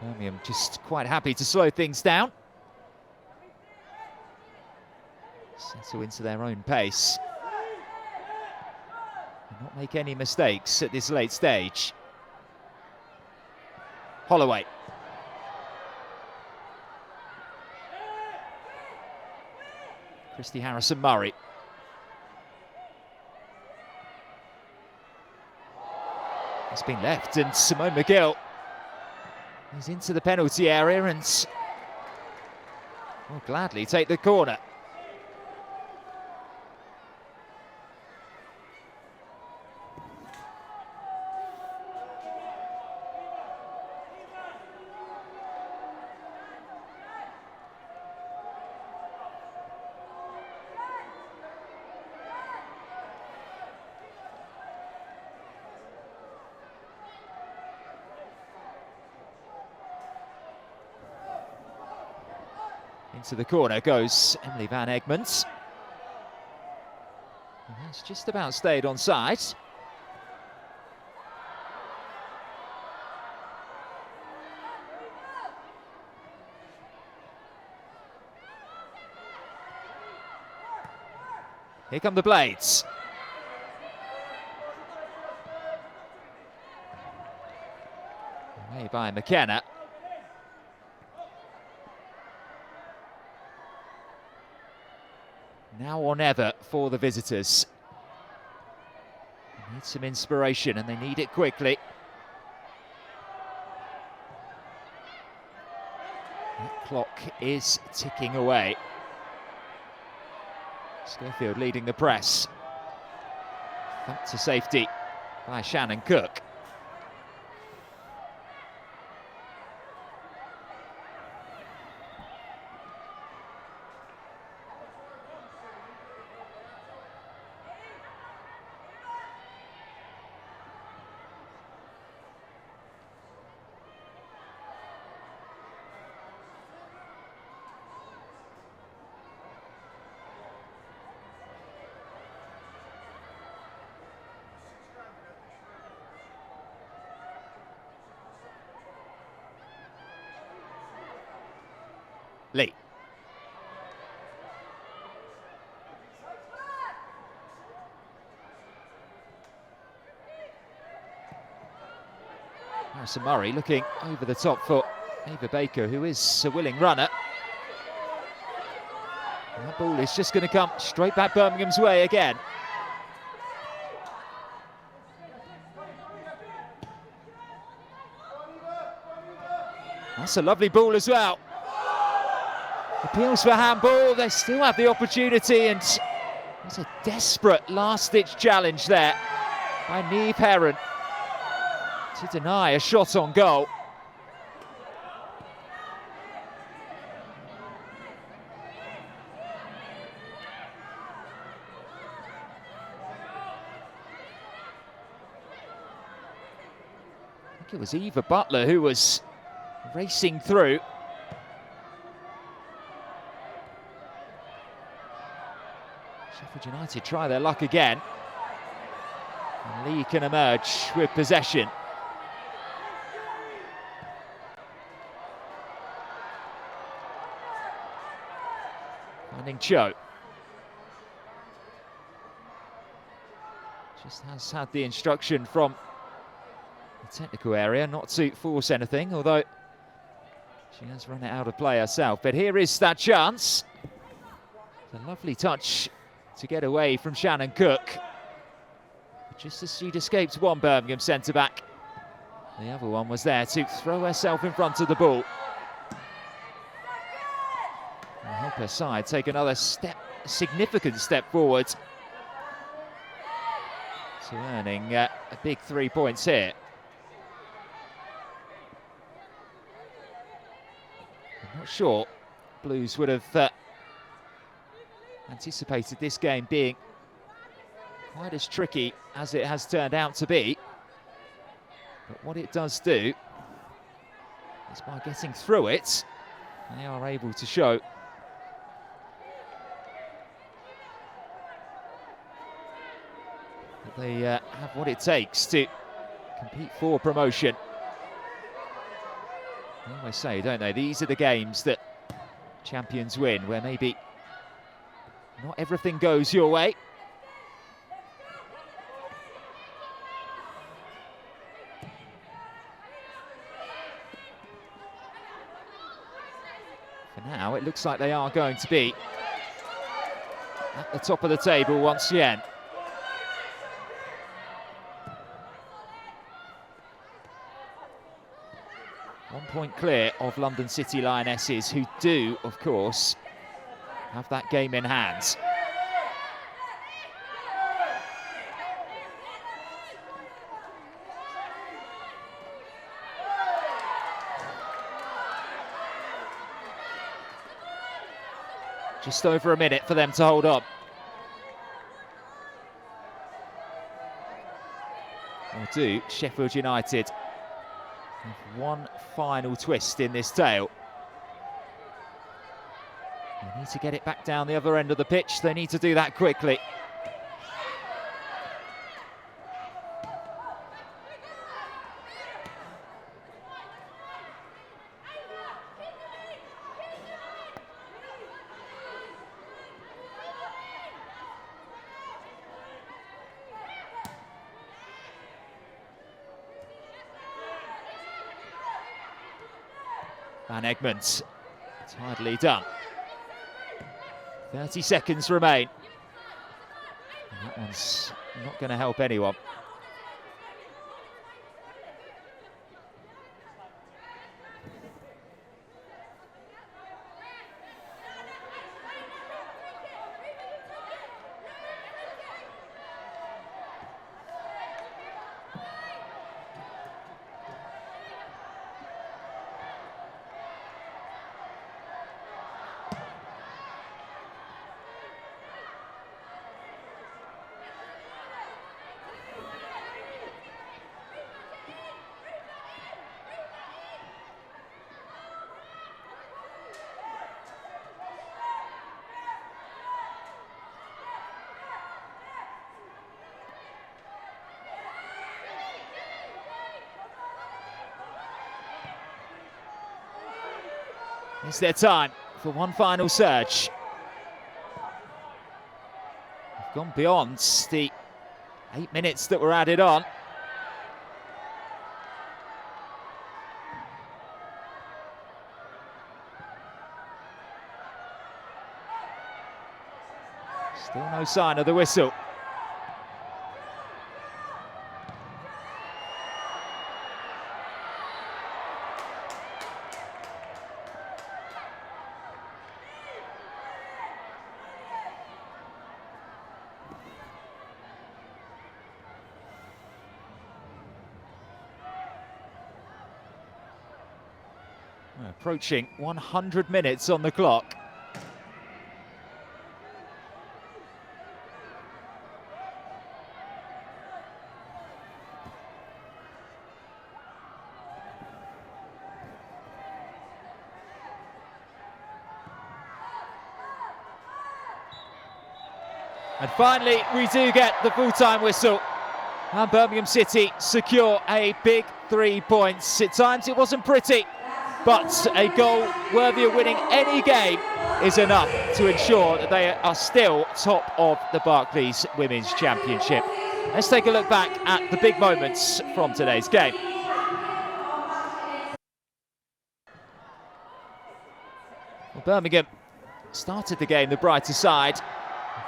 Birmingham just quite happy to slow things down. Settle into their own pace. And not make any mistakes at this late stage. Holloway. Christy Harrison-Murray. It's been left, and Simone McGill is into the penalty area and will gladly take the corner. Into the corner goes Emily Van Egmond. And that's just about stayed on side. Here come the Blades. Away by McKenna. Now or never for the visitors. They need some inspiration and they need it quickly. That clock is ticking away. Sheffield leading the press. Thumped to safety by Shannon Cook. Lee. Harrison Murray looking over the top for Ava Baker, who is a willing runner. And that ball is just going to come straight back Birmingham's way again. That's a lovely ball as well. Appeals for handball, they still have the opportunity, and there's a desperate last-ditch challenge there by Neve Heron to deny a shot on goal. I think it was Eva Butler who was racing through. Sheffield United try their luck again. And Lee can emerge with possession. Finding Cho. Just has had the instruction from the technical area not to force anything, although she has run it out of play herself. But here is that chance. It's a lovely touch to get away from Shannon Cook. Just as she'd escaped one Birmingham centre-back, the other one was there to throw herself in front of the ball and help her side take another significant step forward to earning a big 3 points here. I'm not sure Blues would have anticipated this game being quite as tricky as it has turned out to be. But what it does do is by getting through it, they are able to show that they have what it takes to compete for promotion. They always say, don't they, these are the games that champions win, where maybe not everything goes your way. For now, it looks like they are going to be at the top of the table once again. One point clear of London City Lionesses, who do, of course, have that game in hand. Just over a minute for them to hold on. Or do Sheffield United have one final twist in this tale? They need to get it back down the other end of the pitch. They need to do that quickly. Van Egmond, tidily done. 30 seconds remain. And that one's not going to help anyone. It's their time. for one final surge. We've gone beyond the 8 minutes that were added on. Still no sign of the whistle. We're approaching 100 minutes on the clock. And finally, we do get the full-time whistle. And Birmingham City secure a big 3 points. At times it wasn't pretty, but a goal worthy of winning any game is enough to ensure that they are still top of the Barclays Women's Championship. Let's take a look back at the big moments from today's game. Well, Birmingham started the game the brighter side.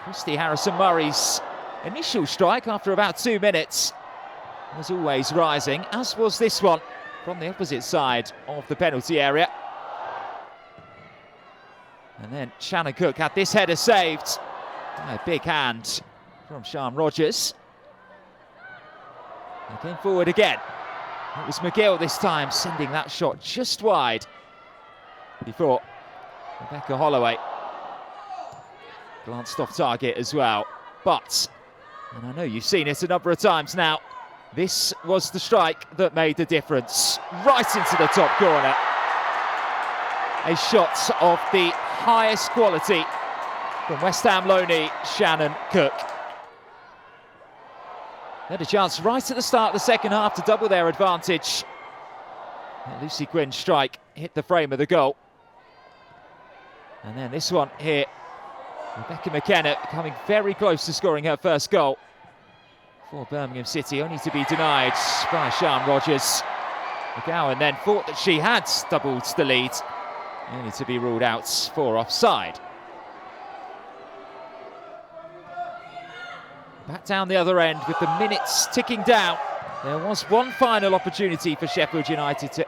Christy Harrison-Murray's initial strike after about 2 minutes was always rising, as was this one from the opposite side of the penalty area. And then Shannon Cook had this header saved by a big hand from Sian Rogers. They came forward again. It was McGill this time sending that shot just wide before Rebecca Holloway glanced off target as well. But, and I know you've seen it a number of times now, this was the strike that made the difference. Right into the top corner. A shot of the highest quality from West Ham loanee Shannon Cook. They had a chance right at the start of the second half to double their advantage. Lucy Quinn's strike hit the frame of the goal. And then this one here, Rebecca McKenna coming very close to scoring her first goal for Birmingham City, only to be denied by Sian Rogers. McGowan then thought that she had doubled the lead, only to be ruled out for offside. Back down the other end with the minutes ticking down. There was one final opportunity for Sheffield United to